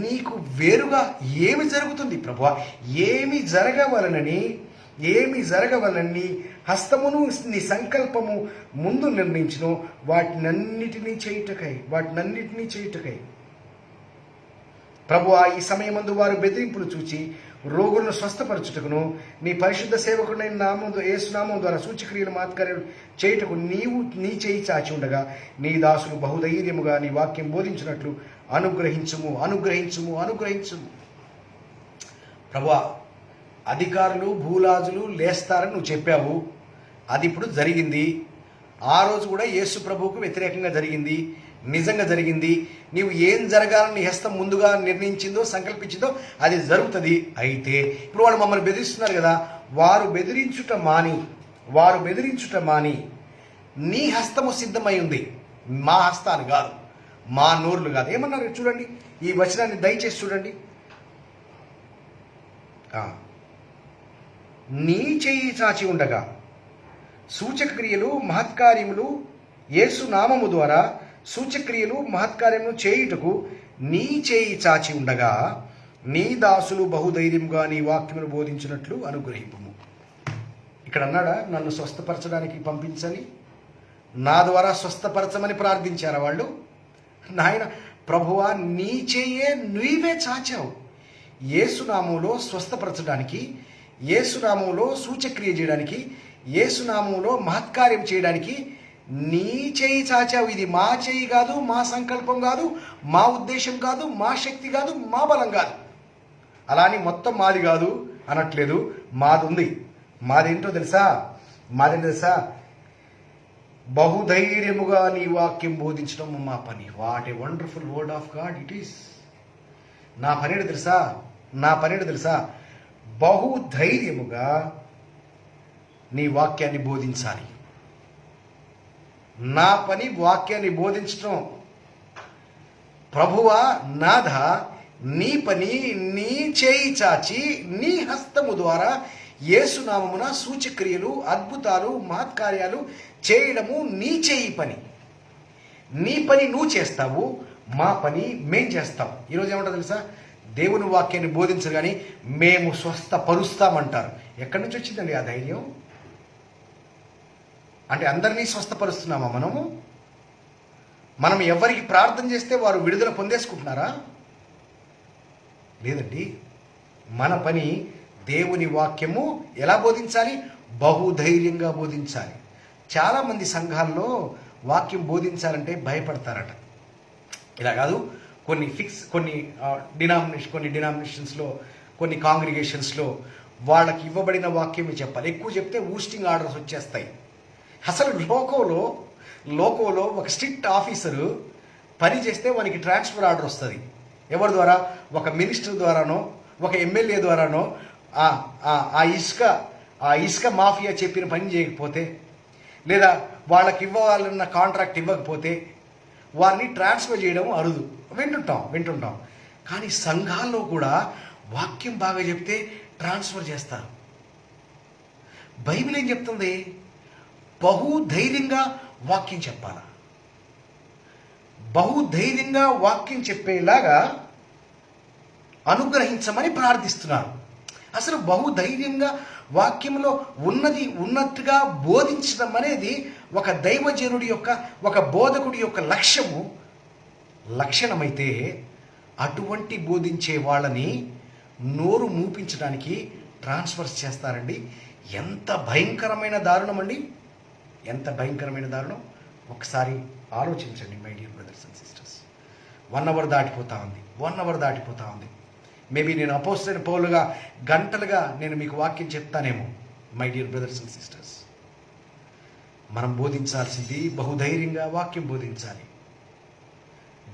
[SPEAKER 1] నీకు వేరుగా ఏమి జరుగుతుంది ప్రభువా? ఏమి జరగవలనని హస్తమును నీ సంకల్పము ముందు నిర్ణయించును, వాటినన్నిటినీ చేయుటకై ప్రభువా. ఈ సమయమందు వారు బెదిరింపులు చూచి రోగులను స్వస్థపరచుటకును నీ పరిశుద్ధ సేవకుడైన యేసునామం ద్వారా సూచక్రియలు మాత్కార్యాలు చేయుటకు నీవు నీ చేయి చాచి ఉండగా నీ దాసులు బహుధైర్యముగా నీ వాక్యం బోధించినట్లు అనుగ్రహించుము. ప్రభువా, అధికారులు భూరాజులు లేస్తారని నువ్వు చెప్పావు. అది ఇప్పుడు జరిగింది. ఆ రోజు కూడా యేసు ప్రభువుకు వ్యతిరేకంగా జరిగింది, నిజంగా జరిగింది. నీవు ఏం జరగాలని హస్తం ముందుగా నిర్ణయించిందో సంకల్పించిందో అది జరుగుతుంది. అయితే ఇప్పుడు వాళ్ళు మమ్మల్ని బెదిరిస్తున్నారు కదా, వారు బెదిరించుట మాని నీ హస్తము సిద్ధమై ఉంది. మా హస్తాలు కాదు, మా నోర్లు కాదు. ఏమన్నారు చూడండి, ఈ వచనాన్ని దయచేసి చూడండి. నీ చేయి చాచి ఉండగా సూచక క్రియలు మహత్కార్యములు యేసు నామము ద్వారా సూచక్రియలు మహత్కార్యములు చేయుటకు నీ చేయి చాచి ఉండగా నీ దాసులు బహుధైర్యంగా నీ వాక్యమును బోధించినట్లు అనుగ్రహింపుము. ఇక్కడ అన్నాడా నన్ను స్వస్థపరచడానికి పంపించని, నా ద్వారా స్వస్థపరచమని ప్రార్థించారా వాళ్ళు? నాయన ప్రభువా, నీ చేయే నీవే చాచావు. యేసునామంలో స్వస్థపరచడానికి, యేసునామంలో సూచక్రియ చేయడానికి, యేసునామంలో మహత్కార్యం చేయడానికి నీ చేయి చాచావు. ఇది మా చేయి కాదు, మా సంకల్పం కాదు, మా ఉద్దేశం కాదు, మా శక్తి కాదు, మా బలం కాదు. అలాని మొత్తం మాది కాదు అనట్లేదు, మాది ఉంది. మాదేంటో తెలుసా? బహుధైర్యముగా నీ వాక్యం బోధించడం మా పని. What a wonderful word of God it is. నా పనేడు తెలుసా? బహుధైర్యముగా నీ వాక్యాన్ని బోధించాలి. నా పని వాక్యాన్ని బోధించడం. ప్రభువా నాథ, నీ పని నీ చేయి చాచి నీ హస్తము ద్వారా యేసునామమున సూచక్రియలు అద్భుతాలు మహత్కార్యాలు చేయడము నీ చేయి పని. నీ పని నువ్వు చేస్తావు, మా పని మేం చేస్తాం. ఈరోజు ఏమంటారు తెలుసా? దేవుని వాక్యాన్ని బోధించరు కానీ మేము స్వస్థపరుస్తామంటారు. ఎక్కడి నుంచి వచ్చిందండి ఆ ధైర్యం? అంటే అందరినీ స్వస్థపరుస్తున్నామా మనం ఎవరికి ప్రార్థన చేస్తే వారు విడుదల పొందేసుకుంటున్నారా? లేదండి. మన పని దేవుని వాక్యము ఎలా బోధించాలి? బహుధైర్యంగా బోధించాలి. చాలామంది సంఘాల్లో వాక్యం బోధించాలంటే భయపడతారట. ఇలా కాదు, కొన్ని డినామినేషన్స్లో కొన్ని కాంగ్రిగేషన్స్లో వాళ్ళకి ఇవ్వబడిన వాక్యమే చెప్పాలి. ఎక్కువ చెప్తే ఊస్టింగ్ ఆర్డర్స్ వచ్చేస్తాయి. అసలు లోకంలో ఒక స్ట్రిక్ట్ ఆఫీసరు పని చేస్తే వానికి ట్రాన్స్ఫర్ ఆర్డర్ వస్తుంది. ఎవరి ద్వారా? ఒక మినిస్టర్ ద్వారానో, ఒక ఎమ్మెల్యే ద్వారానో. ఆ ఇసుక మాఫియా చెప్పిన పని చేయకపోతే, లేదా వాళ్ళకి ఇవ్వాలన్న కాంట్రాక్ట్ ఇవ్వకపోతే వారిని ట్రాన్స్ఫర్ చేయడం అరుదు. వింటుంటాం. కానీ సంఘాల్లో కూడా వాక్యం బాగా చెప్తే ట్రాన్స్ఫర్ చేస్తారు. బైబిల్ ఏం చెప్తుంది? బహుధైర్యంగా వాక్యం చెప్పాలా? బహుధైర్యంగా వాక్యం చెప్పేలాగా అనుగ్రహించమని ప్రార్థిస్తున్నారు. అసలు బహుధైర్యంగా వాక్యంలో ఉన్నట్టుగా బోధించడం అనేది ఒక దైవజనుడి యొక్క, ఒక బోధకుడి యొక్క లక్షణమైతే అటువంటి బోధించే వాళ్ళని నోరు మూపించడానికి ట్రాన్స్ఫర్స్ చేస్తారండి. ఎంత భయంకరమైన దారుణం అండి! ఎంత భయంకరమైన దారుణం! ఒకసారి ఆలోచించండి my dear brothers and sisters. 1 hour దాటిపోతా ఉంది. మేబీ నేను అపోస్తలుడైన పౌలుగా గంటలుగా నేను మీకు వాక్యం చెప్తానేమో. My dear brothers and sisters, మనం బోధించాల్సింది బహుధైర్యంగా వాక్యం బోధించాలి.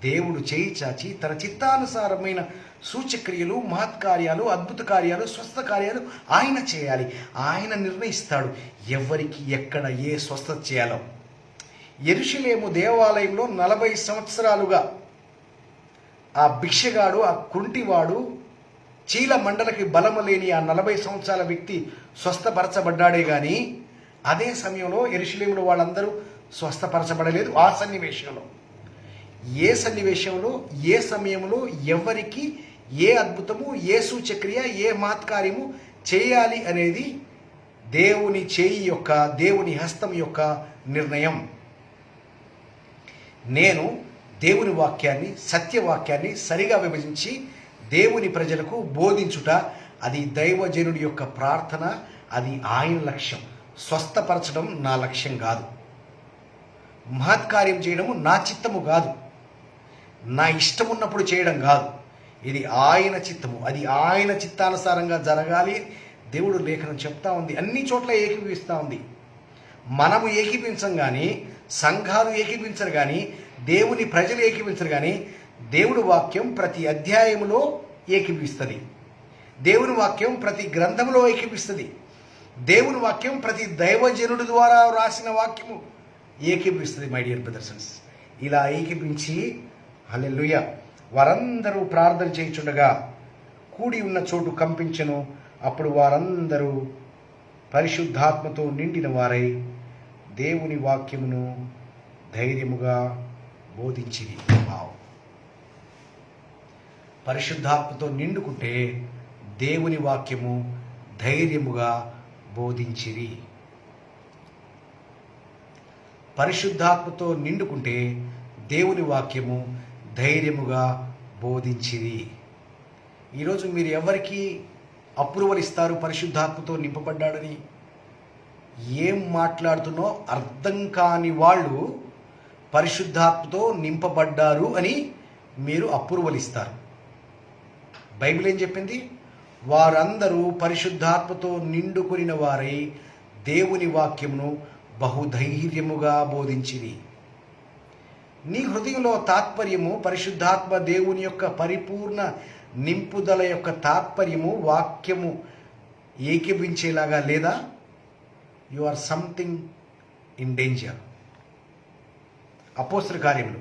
[SPEAKER 1] దేవుడు చేయి చాచి తన చిత్తానుసారమైన సూచక్రియలు మహత్కార్యాలు అద్భుత కార్యాలు స్వస్థ కార్యాలు ఆయన చేయాలి. ఆయన నిర్ణయిస్తాడు ఎవరికి ఎక్కడ ఏ స్వస్థత చేయాలో. యెరూషలేము దేవాలయంలో 40 సంవత్సరాలుగా ఆ భిక్షగాడు, ఆ కుంటివాడు, చీల మండలకి బలము లేని ఆ 40 సంవత్సరాల వ్యక్తి స్వస్థపరచబడ్డాడే కానీ అదే సమయంలో యెరూషలేములో వాళ్ళందరూ స్వస్థపరచబడలేదు. ఆ సన్నివేశంలో ఏ సమయంలో ఎవరికి ఏ అద్భుతము, ఏ సూచక్రియ, ఏ మహత్కార్యము చేయాలి అనేది దేవుని చేయి యొక్క, దేవుని హస్తం యొక్క నిర్ణయం. నేను దేవుని వాక్యాన్ని, సత్యవాక్యాన్ని సరిగా విభజించి దేవుని ప్రజలకు బోధించుట అది దైవజనుడి యొక్క ప్రార్థన, అది ఆయన లక్ష్యం. స్వస్థపరచడం నా లక్ష్యం కాదు, మహత్కార్యం చేయడము నా చిత్తము కాదు, నా ఇష్టం ఉన్నప్పుడు చేయడం కాదు. ఇది ఆయన చిత్తము, అది ఆయన చిత్తానుసారంగా జరగాలి. దేవుడు లేఖనం చెప్తా ఉంది, అన్ని చోట్ల ఏకీభవిస్తూ ఉంది. మనము ఏకీపించం కానీ, సంఘాలు ఏకీపించరు కానీ, దేవుని ప్రజలు ఏకీపించరు కానీ దేవుడి వాక్యం ప్రతి అధ్యాయములో ఏకీపిస్తుంది. దేవుని వాక్యం ప్రతి గ్రంథంలో ఏకీపిస్తుంది. దేవుని వాక్యం ప్రతి దైవజనుడి ద్వారా రాసిన వాక్యము ఏకీపిస్తుంది. మై డియర్ బ్రదర్స్, ఇలా ఏకీపించి హల్లెలూయా వారందరూ ప్రార్థన చేయుచుండగా కూడి ఉన్న చోటు కంపించెను. అప్పుడు వారందరూ పరిశుద్ధాత్మతో నిండిన వారై దేవుని వాక్యమును ధైర్యముగా బోధించిరి. పరిశుద్ధాత్మతో నిండుకుంటే దేవుని వాక్యము ధైర్యముగా బోధించిరి. పరిశుద్ధాత్మతో నిండుకుంటే దేవుని వాక్యము ధైర్యముగా బోధించిరి. ఈరోజు మీరు ఎవరికి అప్రూవల్ ఇస్తారు? పరిశుద్ధాత్మతో నింపబడ్డాడని ఏం మాట్లాడుతున్నో అర్థం కాని వాళ్ళు పరిశుద్ధాత్మతో నింపబడ్డారు అని మీరు అప్రూవల్ ఇస్తారు. బైబిల్ ఏం చెప్పింది? వారందరూ పరిశుద్ధాత్మతో నిండుకొనిన వారై దేవుని వాక్యమును బహుధైర్యముగా బోధించిరి. నీ హృదయంలో తాత్పర్యము పరిశుద్ధాత్మ దేవుని యొక్క పరిపూర్ణ నింపుదల యొక్క తాత్పర్యము వాక్యము ఏకీభించేలాగా లేదా? You or something in danger. అపోస్తల కార్యములు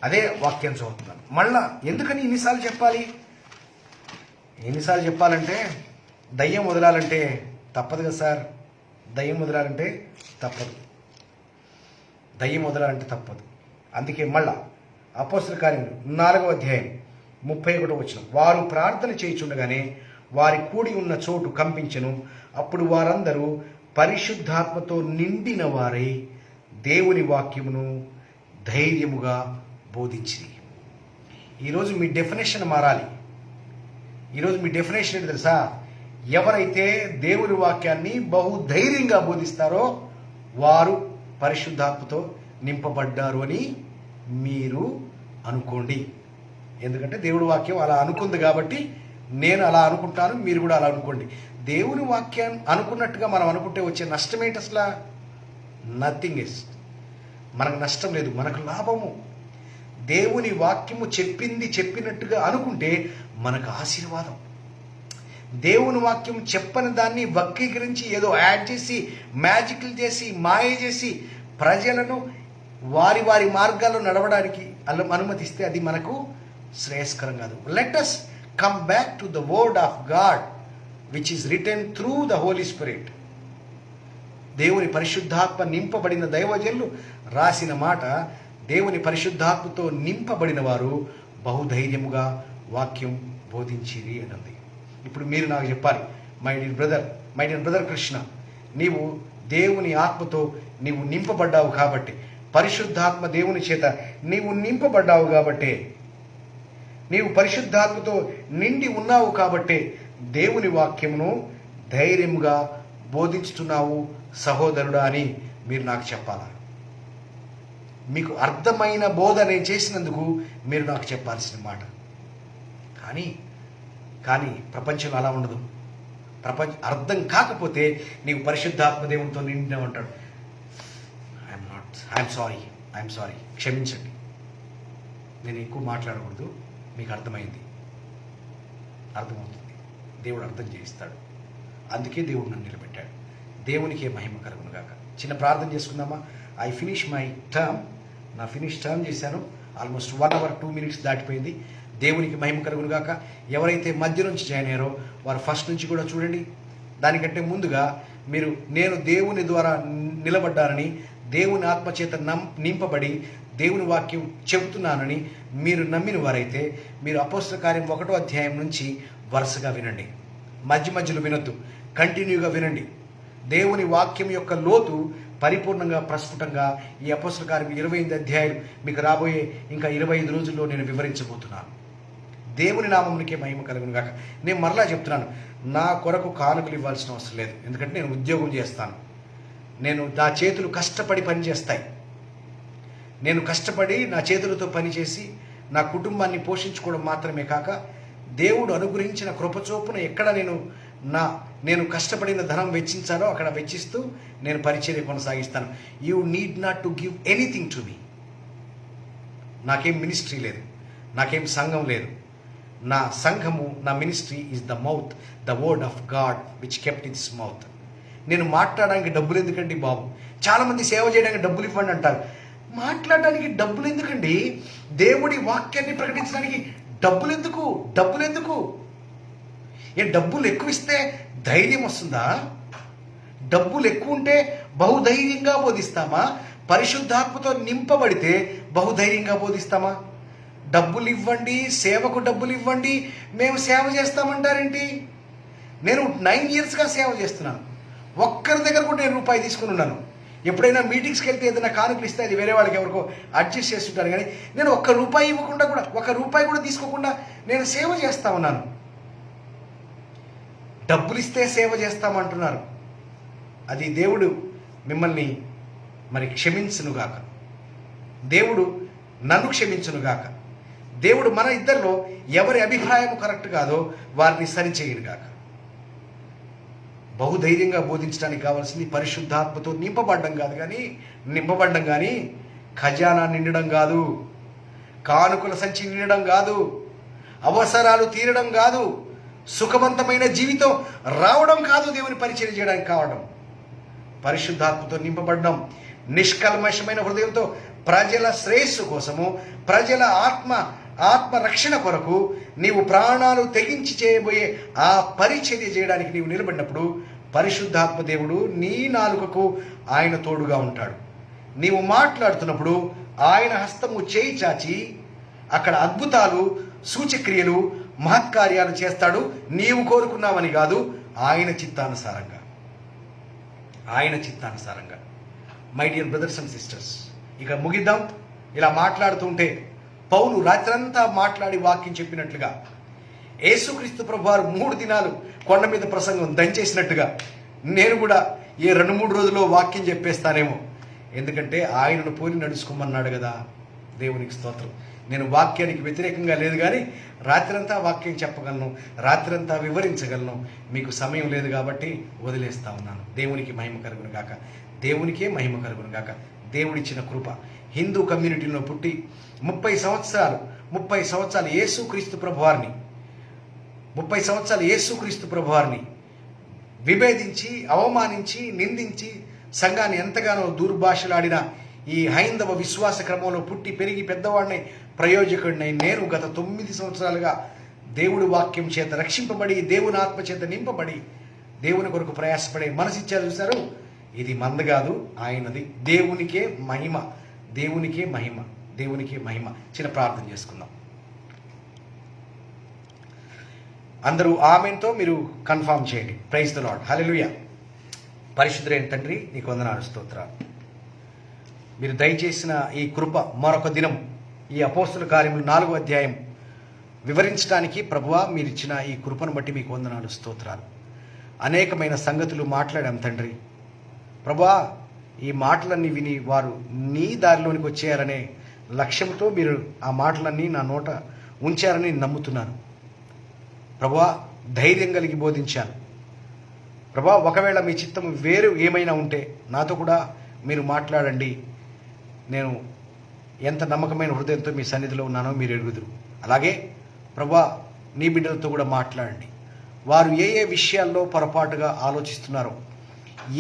[SPEAKER 1] అదే వాక్యం చదువుతున్నాను. మళ్ళా ఎందుకని ఇన్నిసార్లు చెప్పాలి? ఎన్నిసార్లు చెప్పాలంటే దయ్యం వదలాలంటే తప్పదు కదా సార్. దయ్యం వదలాలంటే తప్పదు. దయ్యం వదలాలంటే తప్పదు. అందుకే మళ్ళా అపోస్తల కార్యములు 4వ అధ్యాయం 31వ వచనం, వారు ప్రార్థన చేయుచుండగానే వారి కూడి ఉన్న చోటు కంపించెను. అప్పుడు వారందరూ పరిశుద్ధాత్మతో నిండిన వారై దేవుని వాక్యమును ధైర్యముగా బోధించిరి. ఈరోజు మీ డెఫినేషన్ మారాలి. ఈరోజు మీ డెఫినేషన్ ఏంటి తెలుసా? ఎవరైతే దేవుని వాక్యాన్ని బహుధైర్యంగా బోధిస్తారో వారు పరిశుద్ధాత్మతో నింపబడ్డారు అని మీరు అనుకోండి. ఎందుకంటే దేవుడి వాక్యం అలా అనుకుంది కాబట్టి నేను అలా అనుకుంటాను, మీరు కూడా అలా అనుకోండి. దేవుని వాక్యం అనుకున్నట్టుగా మనం అనుకుంటే వచ్చే నష్టం ఏంటి అసలు? Nothing is. మనకు నష్టం లేదు, మనకు లాభము. దేవుని వాక్యము చెప్పింది చెప్పినట్టుగా అనుకుంటే మనకు ఆశీర్వాదం. దేవుని వాక్యం చెప్పని దాన్ని వక్రీకరించి ఏదో యాడ్ చేసి మ్యాజిక్లు చేసి మాయ చేసి ప్రజలను వారి వారి మార్గాల్లో నడవడానికి అనుమతిస్తే అది మనకు శ్రేయస్కరం కాదు. Let us come back to the word of God which is written through the Holy Spirit. దేవుని పరిశుద్ధాత్మ నింపబడిన దైవజనులు రాసిన మాట, దేవుని పరిశుద్ధాత్మతో నింపబడిన వారు బహుధైర్యముగా వాక్యం బోధించిరి అన్నది. ఇప్పుడు మీరు నాకు చెప్పాలి, మై డియర్ బ్రదర్ కృష్ణ, నీవు దేవుని ఆత్మతో నీవు నింపబడ్డావు కాబట్టి, పరిశుద్ధాత్మ దేవుని చేత నీవు నింపబడ్డావు కాబట్టి, నీవు పరిశుద్ధాత్మతో నిండి ఉన్నావు కాబట్టి దేవుని వాక్యమును ధైర్యముగా బోధించుతున్నావు సహోదరుడా అని మీరు నాకు చెప్పాలా? మీకు అర్థమైన బోధ నేను చేసినందుకు మీరు నాకు చెప్పాల్సిన మాట. కానీ ప్రపంచంలో అలా ఉండదు. అర్థం కాకపోతే నీవు పరిశుద్ధాత్మ దేవునితో నిండినావు అంటాడు. ఐఎమ్ సారీ, క్షమించండి, నేను ఎక్కువ మాట్లాడకూడదు. మీకు అర్థమైంది, అర్థమవుతుంది. దేవుడు అర్థం చేయిస్తాడు. అందుకే దేవుడు నన్ను నిలబెట్టాడు. దేవునికే మహిమ కలుగును గాక. చిన్న ప్రార్థన చేసుకుందామా? I finish my term. నా టర్మ్ చేశాను. ఆల్మోస్ట్ 1 hour 2 minutes దాటిపోయింది. దేవునికి మహిమ కలుగును గాక. ఎవరైతే మధ్య నుంచి జాయిన్ అయ్యారో వారు ఫస్ట్ నుంచి కూడా చూడండి. దానికంటే ముందుగా మీరు నేను దేవుని ద్వారా నిలబడ్డానని, దేవుని ఆత్మచేత నింపబడి దేవుని వాక్యం చెబుతున్నానని మీరు నమ్మిన వారైతే మీరు అపోస్తల కార్యం 1వ అధ్యాయం నుంచి వరుసగా వినండి. మధ్యలో వినొద్దు, కంటిన్యూగా వినండి. దేవుని వాక్యం యొక్క లోతు పరిపూర్ణంగా ప్రస్ఫుటంగా ఈ అపోస్తల కార్యం 28 అధ్యాయాలు మీకు రాబోయే ఇంకా 25 రోజుల్లో నేను వివరించబోతున్నాను. దేవుని నామమునికే మహిమ కలుగును గాక. నేను మరలా చెప్తున్నాను, నా కొరకు కానుకలు ఇవ్వాల్సిన అవసరం లేదు. ఎందుకంటే నేను ఉద్యోగం చేస్తాను. నా చేతులు కష్టపడి పని చేస్తాయి. నేను కష్టపడి నా చేతులతో పనిచేసి నా కుటుంబాన్ని పోషించుకోవడం మాత్రమే కాక దేవుడు అనుగ్రహించిన కృపచోపున ఎక్కడ నేను కష్టపడిన ధనం వెచ్చించాలో అక్కడ వెచ్చిస్తూ నేను పరిచర్య కొనసాగిస్తాను. You need not to give anything to me. నాకేం మినిస్ట్రీ లేదు, నాకేం సంఘం లేదు. నా సంఘము, నా ministry is the mouth, the word of God which kept its mouth. నేను మాట్లాడడానికి డబ్బులు ఎందుకండి బాబు? చాలామంది సేవ చేయడానికి డబ్బులు ఇవ్వండి అంటారు. మాట్లాడడానికి డబ్బులు ఎందుకండి? దేవుడి వాక్యాన్ని ప్రకటించడానికి డబ్బులు ఎందుకు? డబ్బులు ఎక్కువ ఇస్తే ధైర్యం వస్తుందా? డబ్బులు ఎక్కువ ఉంటే బహుధైర్యంగా బోధిస్తామా? పరిశుద్ధాత్మతో నింపబడితే బహుధైర్యంగా బోధిస్తామా? డబ్బులు ఇవ్వండి, సేవకు డబ్బులు ఇవ్వండి, మేము సేవ చేస్తామంటారేంటి? నేను 9 yearsగా సేవ చేస్తున్నాను. ఒక్కరి దగ్గర కూడా నేను రూపాయి తీసుకుని ఉన్నాను. ఎప్పుడైనా మీటింగ్స్కి వెళ్తే ఏదైనా కానుకలు ఇస్తే అది వేరే వాళ్ళకి ఎవరికో అడ్జస్ట్ చేస్తుంటారు. కానీ నేను ఒక్క రూపాయి ఇవ్వకుండా కూడా, ఒక్క రూపాయి కూడా తీసుకోకుండా నేను సేవ చేస్తా ఉన్నాను. డబ్బులు ఇస్తే సేవ చేస్తామంటున్నారు. అది దేవుడు మిమ్మల్ని మరి క్షమించునుగాక. దేవుడు నన్ను క్షమించునుగాక. దేవుడు మన ఇద్దరిలో ఎవరి అభిప్రాయం కరెక్ట్ కాదో వారిని సరిచేయునుగాక. బహుధైర్యంగా బోధించడానికి కావాల్సింది పరిశుద్ధాత్మతో నింపబడ్డం కానీ ఖజానా నిండడం కాదు, కానుకల సంచి నిండడం కాదు, అవసరాలు తీరడం కాదు, సుఖవంతమైన జీవితం రావడం కాదు. దేవుని పరిచయం చేయడానికి కావడం పరిశుద్ధాత్మతో నింపబడడం, నిష్కల్మషమైన హృదయంతో ప్రజల శ్రేయస్సు కోసము, ప్రజల ఆత్మ రక్షణ కొరకు నీవు ప్రాణాలు తెగించి చేయబోయే ఆ పరిచర్య చేయడానికి నీవు నిలబడినప్పుడు పరిశుద్ధాత్మ దేవుడు నీ నాలుకకు ఆయన తోడుగా ఉంటాడు. నీవు మాట్లాడుతున్నప్పుడు ఆయన హస్తము చేయి చాచి అక్కడ అద్భుతాలు, సూచక్రియలు, మహత్కార్యాలు చేస్తాడు. నీవు కోరుకున్నావని కాదు, ఆయన చిత్తానుసారంగా. My dear brothers and sisters, ఇక ముగిద్దాం. ఇలా మాట్లాడుతుంటే పౌలు రాత్రంతా మాట్లాడి వాక్యం చెప్పినట్లుగా, యేసుక్రీస్తు ప్రభువారు 3 దినాలు కొండ మీద ప్రసంగం దంచేసినట్టుగా నేను కూడా ఏ 2-3 రోజుల్లో వాక్యం చెప్పేస్తానేమో. ఎందుకంటే ఆయనను పోలి నడుచుకోమన్నాడు కదా. దేవునికి స్తోత్రం. నేను వాక్యానికి వ్యతిరేకంగా లేదు, కానీ రాత్రంతా వాక్యం చెప్పగలను, రాత్రంతా వివరించగలను. మీకు సమయం లేదు కాబట్టి వదిలేస్తా ఉన్నాను. దేవునికి మహిమ కలుగును గాక. దేవునికే మహిమ కలుగును గాక. దేవుడిచ్చిన కృప. హిందూ కమ్యూనిటీలో పుట్టి 30 సంవత్సరాలు యేసుక్రీస్తు ప్రభువారిని విభేదించి, అవమానించి, నిందించి, సంఘాన్ని ఎంతగానో దుర్భాషలాడిన ఈ హైందవ విశ్వాస క్రమంలో పుట్టి పెరిగి పెద్దవాడిని, ప్రయోజకుడినై నేను గత 9 సంవత్సరాలుగా దేవుడి వాక్యం చేత రక్షింపబడి, దేవుని ఆత్మ చేత నింపబడి, దేవుని కొరకు ప్రయాసపడే మనసిచ్చారు. చూశారు, ఇది మంద కాదు, ఆయనది. దేవునికే మహిమ. చిన్న ప్రార్థన చేసుకుందాం. అందరూ ఆమెన్తో మీరు కన్ఫర్మ్ చేయండి. Praise the Lord. హల్లెలూయా. పరిశుద్ధుడైన తండ్రి, నీకు వందనాలు, స్తోత్రాలు. మీరు దయచేసిన ఈ కృప, మరొక దినం ఈ అపోస్తల కార్యములు 4వ అధ్యాయం వివరించడానికి ప్రభువా మీరిచ్చిన ఈ కృపను బట్టి మీకు వందనాలు, స్తోత్రాలు. అనేకమైన సంగతులు మాట్లాడాం తండ్రి. ప్రభువా, ఈ మాటలన్నీ విని వారు నీ దారిలోనికి వచ్చేయారనే లక్ష్యంతో మీరు ఆ మాటలన్నీ నా నోట ఉంచారని నమ్ముతున్నాను. ప్రభువా, ధైర్యం కలిగి బోధించాను. ప్రభువా, ఒకవేళ మీ చిత్తం వేరు ఏమైనా ఉంటే నాతో కూడా మీరు మాట్లాడండి. నేను ఎంత నమ్మకమైన హృదయంతో మీ సన్నిధిలో ఉన్నానో మీరు ఎరుగుదురు. అలాగే ప్రభువా, నీ బిడ్డలతో కూడా మాట్లాడండి. వారు ఏ విషయాల్లో పొరపాటుగా ఆలోచిస్తున్నారో,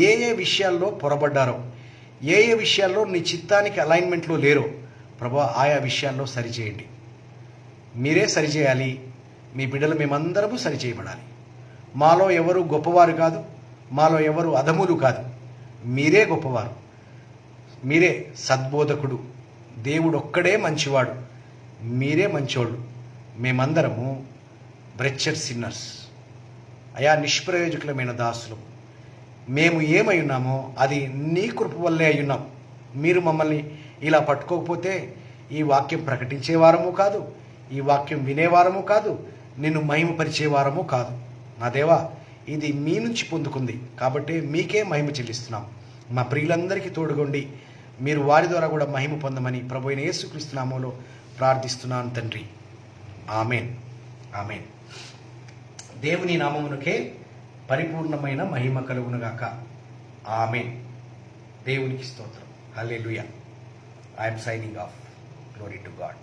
[SPEAKER 1] ఏ విషయాల్లో పొరబడ్డారో, ఏ విషయాల్లో నీ చిత్తానికి అలైన్మెంట్లో లేరో ప్రభువా, ఆయా విషయాల్లో సరిచేయండి. మీరే సరిచేయాలి. మీ బిడ్డలు మేమందరము సరిచేయబడాలి. మాలో ఎవరు గొప్పవారు కాదు, మాలో ఎవరు అధములు కాదు. మీరే గొప్పవారు, మీరే సద్బోధకుడు. దేవుడు ఒక్కడే మంచివాడు, మీరే మంచోళ్ళు. మేమందరము బ్రెచ్చర్ సిన్నర్స్. అయా, నిష్ప్రయోజకులమైన దాసులు. మేము ఏమై ఉన్నామో అది నీ కృప వల్లే అయ్యున్నాం. మీరు మమ్మల్ని ఇలా పట్టుకోకపోతే ఈ వాక్యం ప్రకటించేవారము కాదు, ఈ వాక్యం వినేవారము కాదు, నిన్ను మహిమపరిచేవారము కాదు. నా దేవా, ఇది మీ నుంచి పొందుకుంది కాబట్టి మీకే మహిమ చెల్లిస్తున్నాం. మా ప్రియులందరికీ తోడుగొండి మీరు వారి ద్వారా కూడా మహిమ పొందమని ప్రభువైన యేసుక్రీస్తు నామములో ప్రార్థిస్తున్నాను తండ్రి. ఆమెన్. దేవుని నామమునకే పరిపూర్ణమైన మహిమ కలుగునుగాక. ఆమెన్. దేవునికి స్తోత్రం. Hallelujah. I'm signing off. Glory to God.